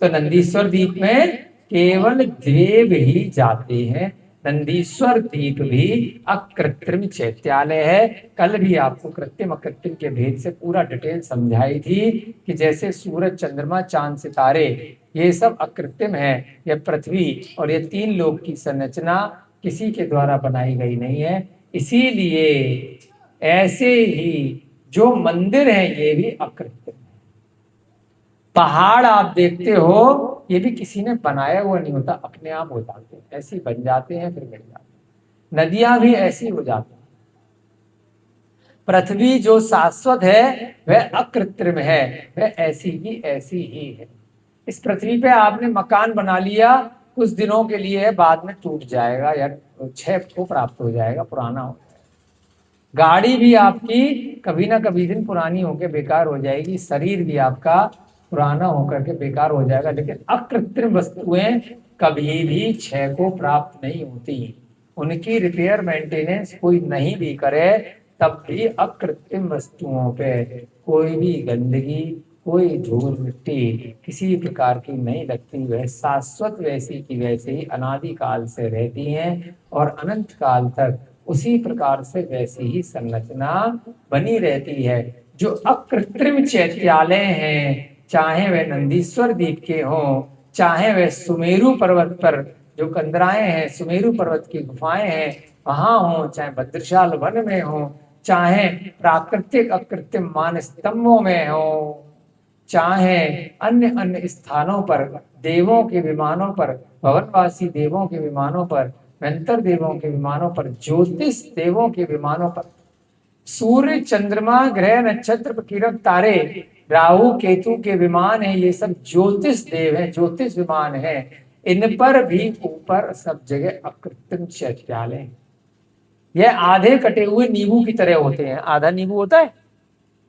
तो नंदीश्वर द्वीप में केवल देव ही जाते हैं। नंदीश्वर द्वीप भी अकृत्रिम चैत्यालय है। कल भी आपको कृत्रिम अकृत्रिम के भेद से पूरा डिटेल समझाई थी कि जैसे सूरज, चंद्रमा, चांद, सितारे ये सब अकृत्रिम है, यह पृथ्वी और ये 3 लोक की संरचना किसी के द्वारा बनाई गई नहीं है। इसीलिए ऐसे ही जो मंदिर हैं ये भी अकृत्रिम। पहाड़ आप देखते हो ये भी किसी ने बनाया हुआ नहीं होता, अपने आप हो जाते हैं, ऐसे बन जाते हैं फिर गिर जाते हैं। नदियां भी ऐसी हो जाती हैं। पृथ्वी जो शाश्वत है वह अकृत्रिम है, वह ऐसी ही है। इस पृथ्वी पे आपने मकान बना लिया, कुछ दिनों के लिए है, बाद में टूट जाएगा या क्षय को प्राप्त हो जाएगा, पुराना हो जाएगा। गाड़ी भी आपकी कभी ना कभी दिन पुरानी होकर बेकार हो जाएगी, शरीर भी आपका पुराना होकर के बेकार हो जाएगा। लेकिन अकृत्रिम वस्तुएं कभी भी क्षय को प्राप्त नहीं होती, उनकी रिपेयर मेंटेनेंस कोई नहीं भी करे तब भी अकृत्रिम वस्तुओं पे कोई भी गंदगी, कोई धूल मिट्टी किसी प्रकार की नहीं लगती। वह शाश्वत वैसी की वैसे ही अनादि काल से रहती हैं और अनंत काल तक उसी प्रकार से वैसी ही संरचना बनी रहती है। जो अकृत्रिम चैत्यालय हैं चाहे वह नंदीश्वर द्वीप के हों, चाहे वह सुमेरु पर्वत पर जो कंदराएं हैं, सुमेरु पर्वत की गुफाएं हैं वहां हों, चाहे भद्रशाल वन में हो, चाहे प्राकृतिक अकृत्रिम मान स्तंभों में हो, चाहे अन्य अन्य स्थानों पर, देवों के विमानों पर, भवनवासी देवों के विमानों पर, मंत्र देवों के विमानों पर, ज्योतिष देवों के विमानों पर, सूर्य चंद्रमा ग्रह नक्षत्र किरण तारे राहु केतु के विमान है, ये सब ज्योतिष देव है, ज्योतिष विमान है। इन पर भी ऊपर सब जगह अकृत्रिम चैत्यालय है। यह आधे कटे हुए नींबू की तरह होते हैं। आधा नींबू होता है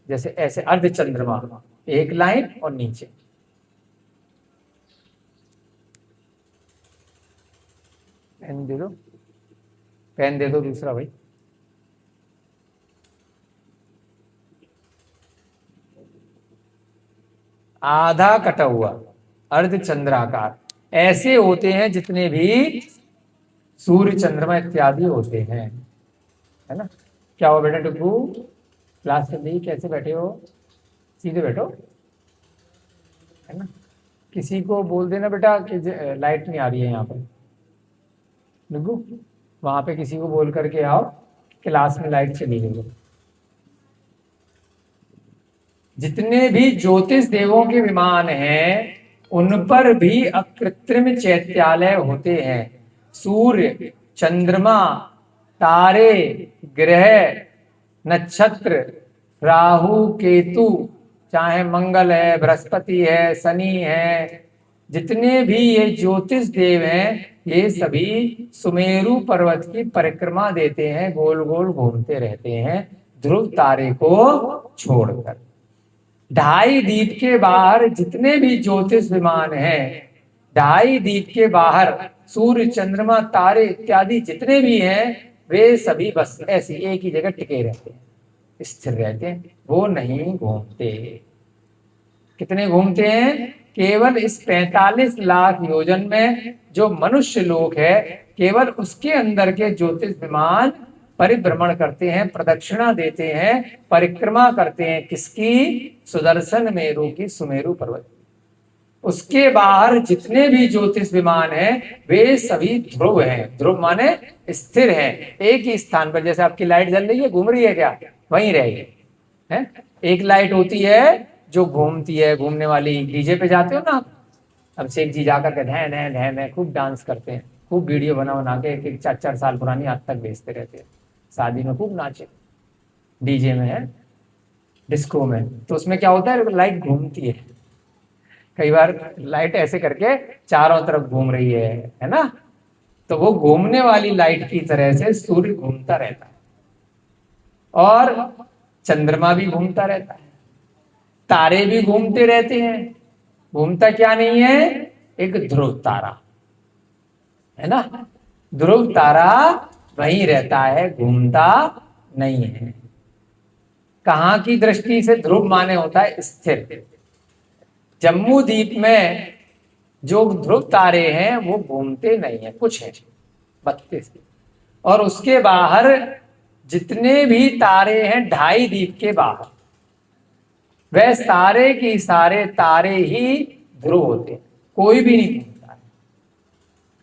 जैसे, ऐसे अर्ध चंद्रमा, एक लाइन और नीचे। पेन दे दो, पेन दे दो दूसरा भाई। आधा कटा हुआ अर्ध चंद्राकार ऐसे होते हैं जितने भी सूर्य चंद्रमा इत्यादि होते हैं, है ना। क्या हो बेटा टुकू, क्लास चल रही, कैसे बैठे हो? सीधे बैठो, है ना। किसी को बोल देना बेटा कि लाइट नहीं आ रही है यहाँ पर, टुकू वहां पे किसी को बोल करके आओ क्लास में लाइट चली गई। जितने भी ज्योतिष देवों के विमान हैं उन पर भी अकृत्रिम चैत्यालय होते हैं। सूर्य चंद्रमा तारे ग्रह नक्षत्र राहु केतु, चाहे मंगल है, बृहस्पति है, शनि है, जितने भी ये ज्योतिष देव हैं ये सभी सुमेरु पर्वत की परिक्रमा देते हैं, गोल गोल घूमते रहते हैं ध्रुव तारे को छोड़कर। ढाई द्वीप के बाहर जितने भी ज्योतिष विमान हैं, ढाई द्वीप के बाहर सूर्य चंद्रमा तारे इत्यादि जितने भी हैं वे सभी बस ऐसी एक ही जगह टिके रहते हैं, स्थिर रहते हैं, वो नहीं घूमते। कितने घूमते हैं? केवल इस 45 लाख योजन में जो मनुष्य लोक है केवल उसके अंदर के ज्योतिष विमान परिभ्रमण करते हैं, प्रदक्षिणा देते हैं, परिक्रमा करते हैं। किसकी? सुदर्शन मेरु की, सुमेरु पर्वत। उसके बाहर जितने भी ज्योतिष विमान हैं वे सभी ध्रुव हैं। ध्रुव माने स्थिर हैं, एक ही स्थान पर। जैसे आपकी लाइट जल रही है, घूम रही है क्या? वहीं रहेगी, है। एक लाइट होती है जो घूमती है, घूमने वाली। डीजे पे जाते हो ना, अब शेख जी जाकर के धै धै धै धै खूब डांस करते हैं, खूब वीडियो बना के, एक 4-4 साल पुरानी आज तक बेचते रहते हैं। शादी में खूब नाचे, डीजे में है, डिस्को में। तो उसमें क्या होता है, लाइट घूमती है। कई बार लाइट ऐसे करके चारों तरफ घूम रही है ना। तो वो घूमने वाली लाइट की तरह से सूर्य घूमता रहता है और चंद्रमा भी घूमता रहता है, तारे भी घूमते रहते हैं। घूमता क्या नहीं है? एक ध्रुव तारा, है ना। ध्रुव तारा वहीं रहता है, घूमता नहीं है। कहां की दृष्टि से ध्रुव माने होता है स्थिर। जम्मू द्वीप में जो ध्रुव तारे हैं वो घूमते नहीं है, कुछ है 32। और उसके बाहर जितने भी तारे हैं ढाई द्वीप के बाहर, वह सारे के सारे तारे ही ध्रुव होते हैं, कोई भी नहीं घूमता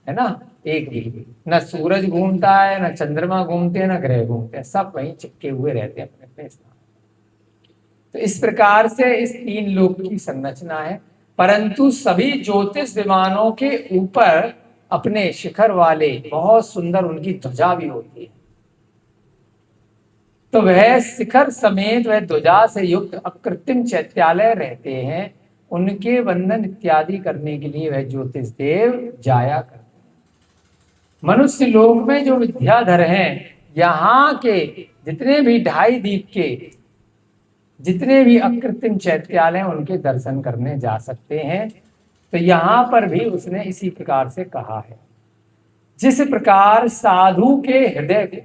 है ना। एक भी न सूरज घूमता है, न चंद्रमा घूमते हैं, न ग्रह घूमते हैं, सब वहीं चिपके हुए रहते हैं अपने अपने स्थान। तो इस प्रकार से इस 3 लोक की संरचना है। परंतु सभी ज्योतिष विमानों के ऊपर अपने शिखर वाले बहुत सुंदर उनकी ध्वजा भी होती है। तो वह शिखर समेत वह ध्वजा से युक्त अकृत्रिम चैत्यालय रहते हैं। उनके वंदन इत्यादि करने के लिए वह ज्योतिष देव जाया करते हैं। मनुष्य लोक में जो विद्याधर हैं, यहाँ के जितने भी ढाई द्वीप के जितने भी अकृत्रिम चैत्यालय उनके दर्शन करने जा सकते हैं। तो यहाँ पर भी उसने इसी प्रकार से कहा है, जिस प्रकार साधु के हृदय को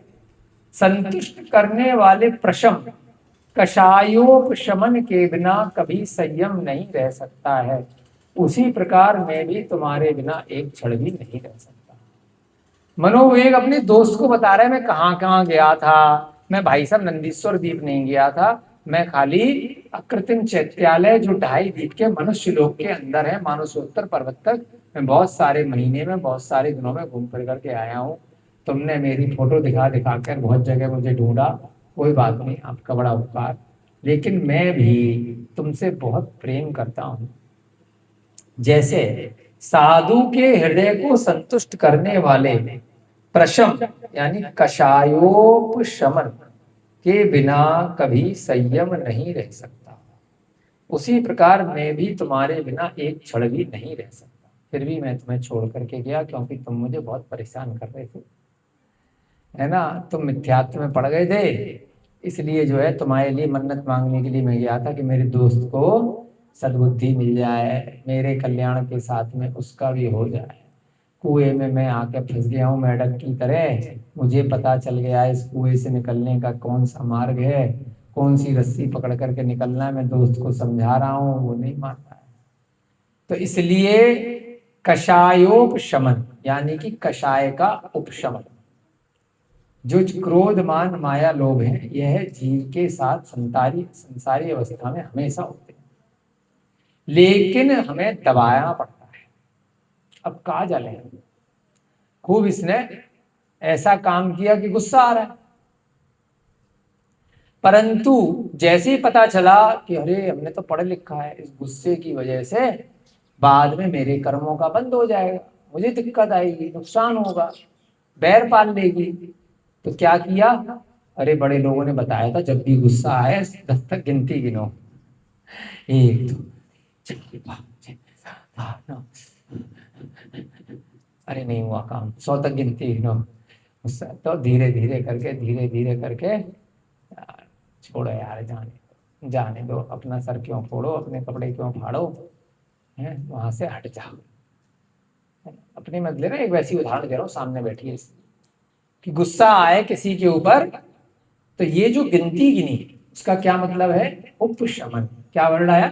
संतुष्ट करने वाले प्रशम कषायोपशमन के बिना कभी संयम नहीं रह सकता है, उसी प्रकार मैं भी तुम्हारे बिना एक क्षण भी नहीं रह सकता। मनोवेग अपने दोस्त को बता रहे मैं कहाँ कहाँ गया था। मैं भाई साहब नंदीश्वर द्वीप नहीं गया था, मैं खाली अकृत्रिम चैत्यालय जो 2.5 दीप के मनुष्य लोक के अंदर है, मानसोत्तर पर्वत तक मैं बहुत सारे महीने में, बहुत सारे दिनों में घूम फिर करके आया हूँ। तुमने मेरी फोटो दिखा दिखा कर बहुत जगह मुझे ढूंढा, कोई बात नहीं, आपका बड़ा उपकार। लेकिन मैं भी तुमसे बहुत प्रेम करता हूँ। जैसे साधु के हृदय को संतुष्ट करने वाले प्रशम यानी कषायोपशमन के बिना कभी संयम नहीं रह सकता, उसी प्रकार मैं भी तुम्हारे बिना एक क्षण भी नहीं रह सकता। फिर भी मैं तुम्हें छोड़ करके गया क्योंकि तुम मुझे बहुत परेशान कर रहे थे, है ना। तुम मिथ्यात्व में पड़ गए थे, इसलिए जो है तुम्हारे लिए मन्नत मांगने के लिए मैं गया था कि मेरे दोस्त को सद्बुद्धि मिल जाए, मेरे कल्याण के साथ में उसका भी हो जाए। कुएं में मैं आके फंस गया हूँ मेढक की तरह, मुझे पता चल गया है इस कुएं से निकलने का कौन सा मार्ग है, कौन सी रस्सी पकड़ करके निकलना है। मैं दोस्त को समझा रहा हूँ, वो नहीं मान रहा है। तो इसलिए कषायोपशमन यानी कि कषाय का उपशमन, जो क्रोध मान माया लोभ है, यह जीव के साथ संसारी अवस्था में हमेशा होते हैं, लेकिन हमें दबाना पड़ता है। अब कहा जाए, खूब इसने ऐसा काम किया कि गुस्सा आ रहा है, परंतु जैसे ही पता चला कि अरे हमने तो पढ़ लिखा है, इस गुस्से की वजह से बाद में मेरे कर्मों का बंद हो जाएगा, मुझे दिक्कत आएगी, नुकसान होगा, बैर पाल लेगी। तो क्या किया, अरे बड़े लोगों ने बताया था जब भी गुस्सा आए 10 तक गिनती गिनो, 1 2 3 4 5 6 7 8 9, अरे नहीं हुआ काम, 100 तक गिनती गिनो। तो धीरे धीरे करके यार, छोड़ो यार, जाने दो, अपना सर क्यों फोड़ो, अपने कपड़े क्यों फाड़ो, है वहां से हट जाओ। अपने मत ले रहे, एक वैसी उदाहरण दे रहा हूँ, सामने बैठी है कि गुस्सा आए किसी के ऊपर, तो ये जो गिनती गिनी उसका क्या मतलब है, उपशमन। क्या वर्ड आया,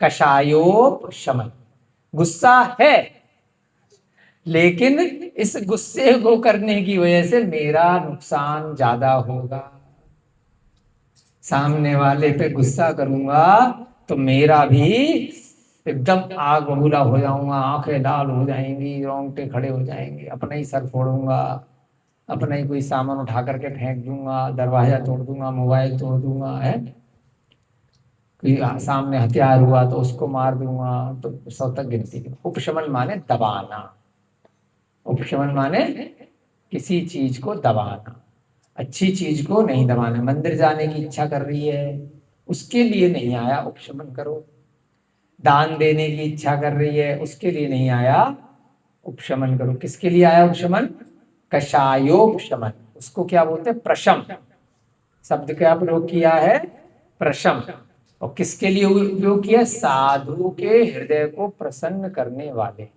कषायोपशमन। गुस्सा है, लेकिन इस गुस्से को करने की वजह से मेरा नुकसान ज्यादा होगा। सामने वाले पे गुस्सा करूंगा तो मेरा भी एकदम आग बबूला हो जाऊंगा, आंखें लाल हो जाएंगी, रोंगटे खड़े हो जाएंगे, अपना ही सर फोड़ूंगा, अपना ही कोई सामान उठा करके फेंक दूंगा, दरवाजा तोड़ दूंगा, मोबाइल तोड़ दूंगा, है कोई सामने हथियार हुआ तो उसको मार दूंगा। तो 100 तक गिनती। उपशमन माने दबाना, उपशमन माने किसी चीज को दबाना, अच्छी चीज को नहीं दबाना। मंदिर जाने की इच्छा कर रही है, उसके लिए नहीं आया, उपशमन करो। दान देने की इच्छा कर रही है, उसके लिए नहीं आया, उपशमन करो। किसके लिए आया उपशमन, कषायोपशमन। उसको क्या बोलते हैं, प्रशम शब्द का प्रयोग किया है, प्रशम। और किसके लिए उपयोग किया, साधु के हृदय को प्रसन्न करने वाले।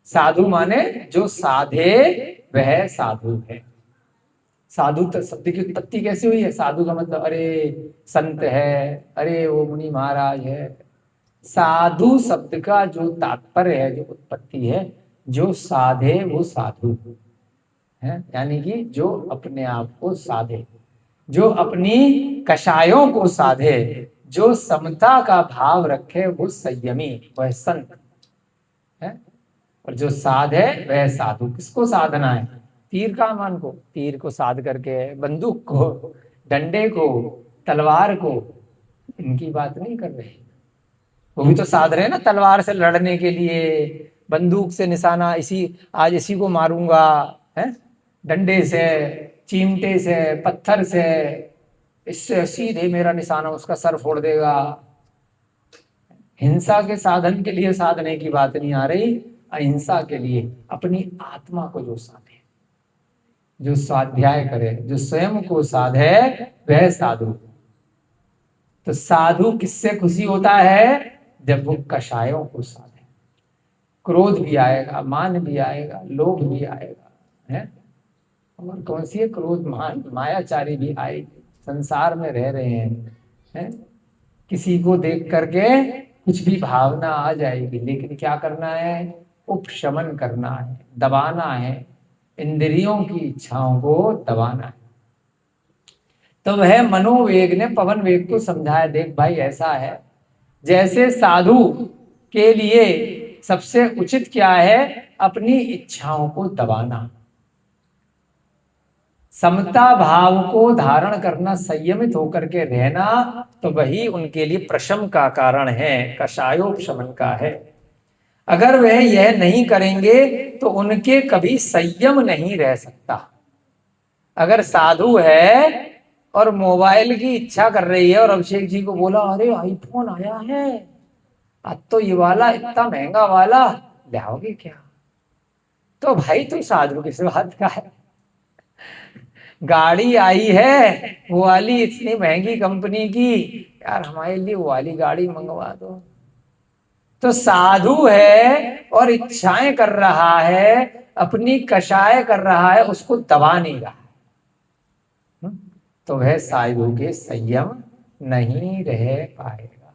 साधु माने जो साधे वह साधु है। साधु शब्द की उत्पत्ति कैसे हुई है, साधु का मतलब अरे संत है, अरे वो मुनि महाराज है। साधु शब्द का जो तात्पर्य है, जो उत्पत्ति है, जो साधे वो साधु है, यानी कि जो अपने आप को साधे, जो अपनी कषायों को साधे, जो समता का भाव रखे, वो संयमी, वह संत है। और जो साध है वह साधु। किसको साधना है, तीर का मान को, तीर को साध करके, बंदूक को, डंडे को, तलवार को, इनकी बात नहीं कर रहे। वो भी तो साध रहे हैं ना, तलवार से लड़ने के लिए, बंदूक से निशाना, इसी आज इसी को मारूंगा, है डंडे से, चिमटे से, पत्थर से, इससे सीधे मेरा निशाना उसका सर फोड़ देगा। हिंसा के साधन के लिए साधने की बात नहीं आ रही, अहिंसा के लिए अपनी आत्मा को जो साधे, जो स्वाध्याय करे, जो स्वयं को साधे, वह साधु। तो साधु किससे खुशी होता है, जब वो कषायों को साधे। क्रोध भी आएगा, मान भी आएगा, लोभ भी आएगा, है और कौन सी है, क्रोध मान मायाचारी भी आएगी। संसार में रह रहे हैं, किसी को देख करके कुछ भी भावना आ जाएगी, लेकिन क्या करना है, उपशमन करना है, दबाना है, इंद्रियों की इच्छाओं को दबाना है। तो वह मनोवेग ने पवन वेग को समझाया, देख भाई ऐसा है, जैसे साधु के लिए सबसे उचित क्या है, अपनी इच्छाओं को दबाना, समता भाव को धारण करना, संयमित होकर के रहना, तो वही उनके लिए प्रशम का कारण है, कषायोपशमन का है। अगर वह यह नहीं करेंगे तो उनके कभी संयम नहीं रह सकता। अगर साधु है और मोबाइल की इच्छा कर रही है और अभिषेक जी को बोला अरे आईफोन आया है, अब तो ये वाला इतना महंगा वाला लाओगे क्या, तो भाई तू साधु किस बात का है। गाड़ी आई है वो वाली इतनी महंगी कंपनी की, यार हमारे लिए वो वाली गाड़ी मंगवा दो। तो साधु है और इच्छाएं कर रहा है, अपनी कषाय कर रहा है, उसको दबा नहीं रहा, तो वह साधु के संयम नहीं रह पाएगा।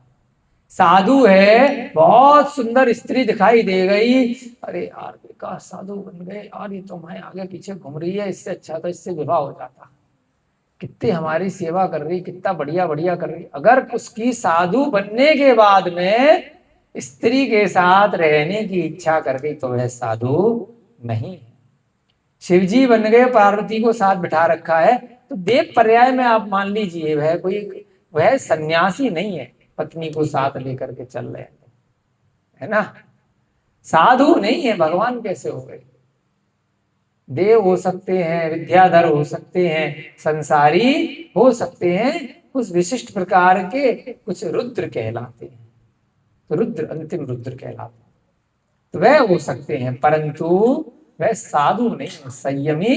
साधु है, बहुत सुंदर स्त्री दिखाई दे गई, अरे यार बेकार साधु बन गए, और ये तो मैं आगे पीछे घूम रही है, इससे अच्छा तो इससे विवाह हो जाता, कितनी हमारी सेवा कर रही, कितना बढ़िया बढ़िया कर रही। अगर उसकी साधु बनने के बाद में स्त्री के साथ रहने की इच्छा कर गई तो वह साधु नहीं है। शिवजी बन गए, पार्वती को साथ बिठा रखा है, तो देव पर्याय में आप मान लीजिए वह सन्यासी नहीं है, पत्नी को साथ लेकर के चल रहे हैं, है ना, साधु नहीं है। भगवान कैसे हो गए, देव हो सकते हैं, विद्याधर हो सकते हैं, संसारी हो सकते हैं, कुछ विशिष्ट प्रकार के कुछ रुद्र कहलाते हैं, तो रुद्र अंतिम रुद्र कहलाते हैं, तो वह हो सकते हैं, परंतु वह साधु नहीं, संयमी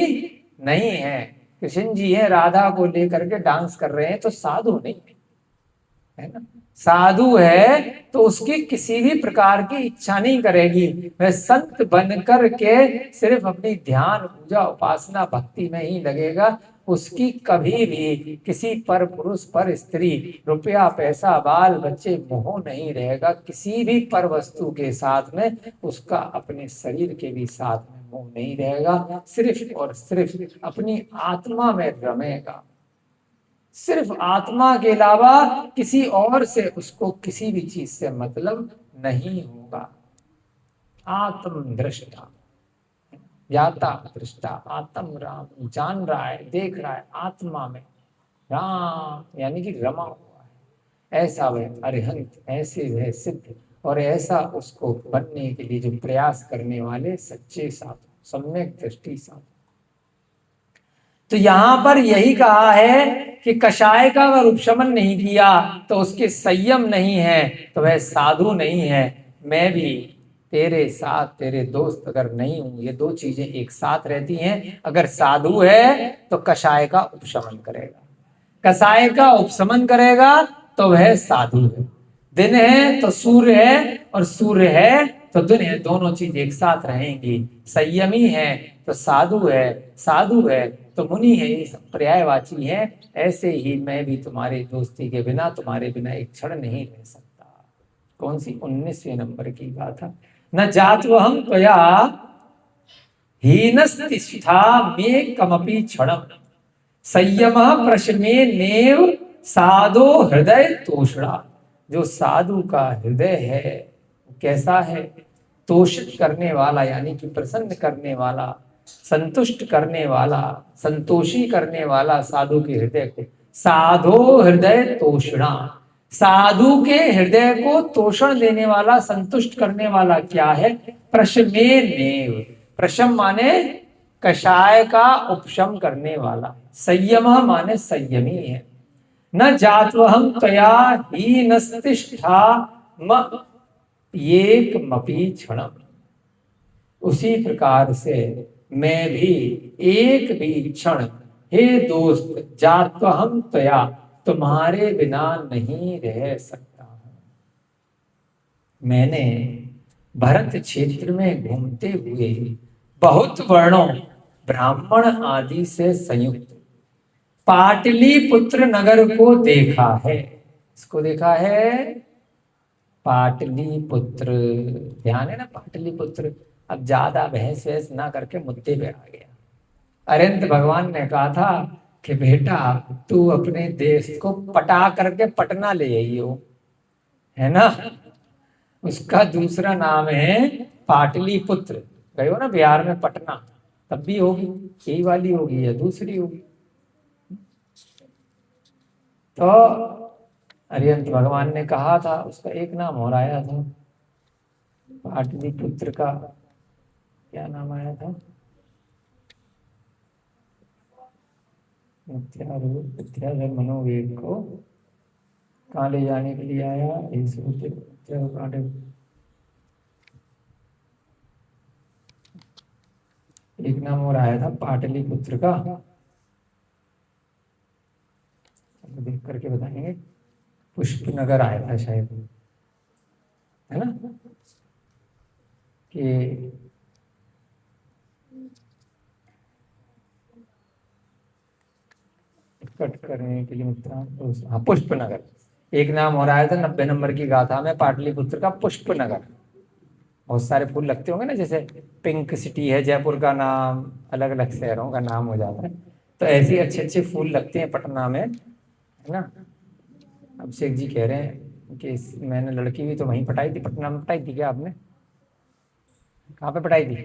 नहीं है। कृष्ण जी है, राधा को लेकर के डांस कर रहे हैं, तो साधु नहीं है ना। साधु है तो उसकी किसी भी प्रकार की इच्छा नहीं करेगी, वह संत बनकर के सिर्फ अपनी ध्यान पूजा उपासना भक्ति में ही लगेगा। उसकी कभी भी किसी पर पुरुष पर स्त्री, रुपया पैसा बाल बच्चे मोह नहीं रहेगा, किसी भी पर वस्तु के साथ में उसका अपने शरीर के भी साथ में मोह नहीं रहेगा, सिर्फ और सिर्फ अपनी आत्मा में रमेगा, सिर्फ आत्मा के अलावा किसी और से उसको किसी भी चीज से मतलब नहीं होगा। आत्म दृष्टा, ज्ञाता दृष्टा, आत्म राम, जान रहा है, देख रहा है, आत्मा में राम यानी कि रमा हुआ है, ऐसा वह अरिहंत, ऐसे वह सिद्ध, और ऐसा उसको बनने के लिए जो प्रयास करने वाले सच्चे साधु, सम्यक दृष्टि साधु। तो यहां पर यही कहा है कि कषाय का अगर उपशमन नहीं किया तो उसके संयम नहीं है, तो वह साधु नहीं है। मैं भी तेरे साथ तेरे दोस्त अगर नहीं हूं, ये दो चीजें एक साथ रहती हैं। अगर साधु है तो कषाय का उपशमन करेगा, कषाय का उपशमन करेगा तो वह साधु है। दिन है तो सूर्य है, और सूर्य है तो दिन है, दोनों चीज एक साथ रहेंगी। संयमी है तो साधु है, साधु है तो मुनि है, ये सब पर्यायवाची है। ऐसे ही मैं भी तुम्हारी दोस्ती के बिना, तुम्हारे बिना एक क्षण नहीं रह सकता। कौन सी 19वें नंबर की बात है, न जात्वहं त्वया हीनस्तिष्ठा मे कमपि क्षणम, संयम प्रशमे नेव साधो हृदय तोषणा। जो साधु का हृदय है कैसा है, तोषित करने वाला, यानी कि प्रसन्न करने वाला, संतुष्ट करने वाला, संतोषी करने वाला साधु के हृदय को। साधो हृदय तोषणा, साधु के हृदय को तोषण देने वाला, संतुष्ट करने वाला क्या है, प्रशमे नेव, प्रशम माने कषाय का उपशम करने वाला, संयम माने संयमी है। न जात्वहं त्वया हीनस्तिष्ठा म एकमपि क्षणम, उसी प्रकार से मैं भी एक भी क्षण, हे दोस्त, जात्वहं त्वया, तुम्हारे बिना नहीं रह सकता हूं। मैंने भरत क्षेत्र में घूमते हुए बहुत वर्णों, ब्राह्मण आदि से संयुक्त पाटलिपुत्र नगर को देखा है। इसको देखा है, पाटलिपुत्र, ध्यान है ना, पाटलिपुत्र। अब ज्यादा बहस वहस ना करके मुद्दे पे आ गया। अरंत भगवान ने कहा था कि बेटा तू अपने देश को पटा करके पटना ले आई हो, है ना। उसका दूसरा नाम है पाटलिपुत्र। गए हो ना बिहार में पटना, तब भी होगी, यही वाली होगी या दूसरी होगी। तो अरिहंत भगवान ने कहा था, उसका एक नाम और आया था पाटलिपुत्र का, क्या नाम आया था? विद्याधर मनोवेग को कहाँ ले जाने के लिए आया? एक नाम और आया था पाटलिपुत्र का, देख करके बताएंगे। पुष्पनगर आया था शायद, है ना, कि कट करने के लिए हाँ पुष्पनगर। एक नाम और आया था 90 नंबर की गाथा में पाटलिपुत्र का, पुष्पनगर। बहुत सारे फूल लगते होंगे ना, जैसे पिंक सिटी है जयपुर का नाम, अलग अलग शहरों का नाम हो जाता है, तो ऐसे अच्छे अच्छे फूल लगते हैं पटना में, है ना। अभिषेक जी कह रहे हैं कि मैंने लड़की भी तो वहीं पटाई थी, पटना में पटाई थी क्या आपने? कहाँ पे पटाई थी?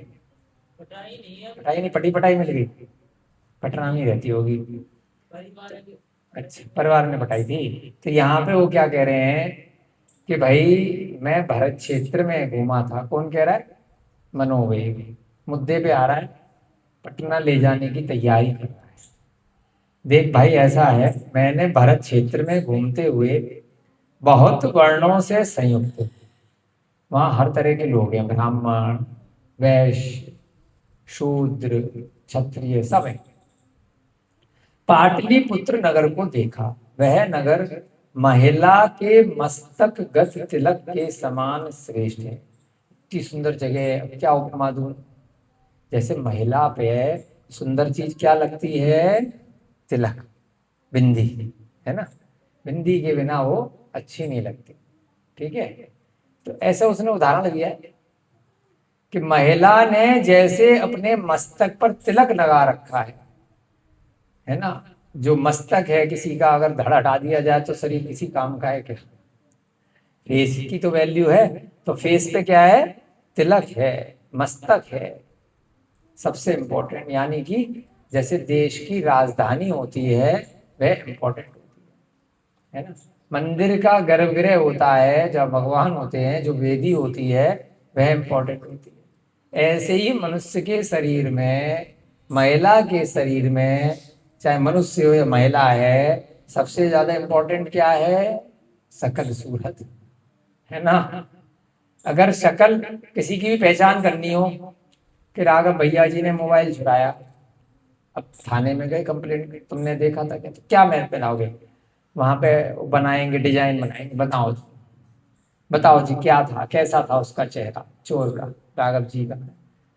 पटाई नहीं, पटी पटाई मिल गई, पटना में ही रहती होगी। अच्छा, परिवार ने पटाई थी। तो यहाँ पे वो क्या कह रहे हैं कि भाई मैं भरत क्षेत्र में घूमा था। कौन कह रहा है? मनोवेग। मुद्दे पे आ रहा है, पटना ले जाने की तैयारी कर रहा है। देख भाई ऐसा है, मैंने भरत क्षेत्र में घूमते हुए बहुत वर्णों से संयुक्त, वहां हर तरह के लोग हैं, ब्राह्मण, वैश्य, शूद्र, क्षत्रिय, सब है। पाटलिपुत्र नगर को देखा, वह नगर महिला के मस्तक गत तिलक के समान श्रेष्ठ है। इतनी सुंदर जगह है, अब क्या उपमा दूं। जैसे महिला पे सुंदर चीज क्या लगती है? तिलक, बिंदी, है ना। बिंदी के बिना वो अच्छी नहीं लगती, ठीक है। तो ऐसा उसने उदाहरण दिया है कि महिला ने जैसे अपने मस्तक पर तिलक लगा रखा है ना। जो मस्तक है किसी का, अगर धड़ हटा दिया जाए तो शरीर किसी काम का है क्या? फेस की तो वैल्यू है, तो फेस पे क्या है? तिलक है, मस्तक है, सबसे इंपॉर्टेंट। यानी कि जैसे देश की राजधानी होती है, वह इंपॉर्टेंट होती है ना। मंदिर का गर्भगृह होता है, जब भगवान होते हैं, जो वेदी होती है वह इंपॉर्टेंट होती है। ऐसे ही मनुष्य के शरीर में, महिला के शरीर में, चाहे मनुष्य हो या महिला है, सबसे ज्यादा इंपॉर्टेंट क्या है? शकल सूरत, है ना। अगर शक्ल किसी की भी पहचान करनी हो कि राघव भैया जी ने मोबाइल चुराया, अब थाने में गए कंप्लेंट, तुमने देखा था क्या? तो क्या मैं बनाओगे? वहां पे बनाएंगे, डिजाइन बनाएंगे, बताओ जी, बताओ जी क्या था, कैसा था उसका चेहरा चोर का, राघव जी का।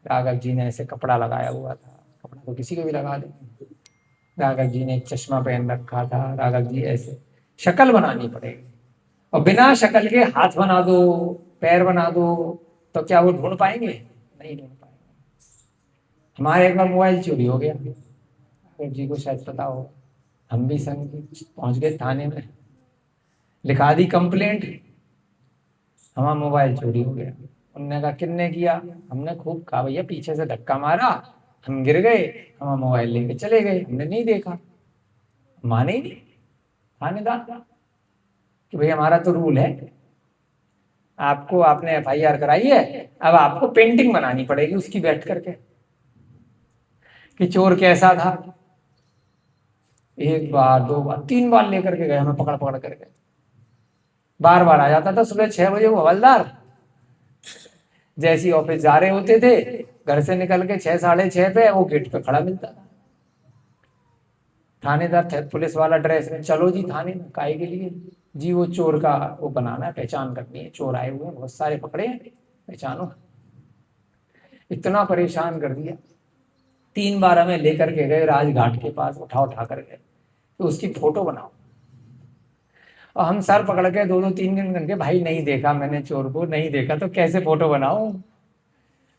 राघव जी ने ऐसे कपड़ा लगाया हुआ था, कपड़ा तो किसी को भी लगा दे। राघव जी ने एक चश्मा पहन रखा था, राघव जी ऐसे। शक्ल बनानी पड़ेगी, और बिना शक्ल के हाथ बना दो, पैर बना दो, तो क्या वो ढूंढ पाएंगे? नहीं ढूंढ पाएंगे। हमारे एक बार मोबाइल चोरी हो गया, राघव जी को शायद पता हो। हम भी संग पहुंच गए थाने में, लिखा दी कंप्लेंट, हमारा मोबाइल चोरी हो गया। उनने कहा किन्ने किया? हमने खूब कहा भैया पीछे से धक्का मारा, हम गिर गए, हमारा मोबाइल लेके चले गए, हमने नहीं देखा। माने ही नहीं थानेदार कि भाई हमारा तो रूल है, आपको, आपने एफआईआर कराई है, अब आपको पेंटिंग बनानी पड़ेगी उसकी बैठ करके कि चोर कैसा था। एक बार, दो बार, तीन बार लेकर के गए हमें पकड़ पकड़ करके। बार बार आ जाता था सुबह 6 बजे वो हवलदार, जैसी ऑफिस जा रहे होते थे, घर से निकल के 6, 6:30 पे वो गेट पे खड़ा मिलता था। थानेदार थे, पुलिस वाला ड्रेस में, चलो जी थाने में, काहे के लिए? जी वो चोर का वो बनाना है, पहचान करनी है, चोर आए हुए हैं, बहुत सारे पकड़े हैं, पहचानो। इतना परेशान कर दिया। 3 बार हमें लेकर के गए राजघाट के पास, उठा उठा कर गए तो उसकी फोटो बनाओ। और हम सर पकड़ के 2-2, 3 दिन करके, भाई नहीं देखा मैंने चोर को, नहीं देखा, तो कैसे फोटो बनाओ?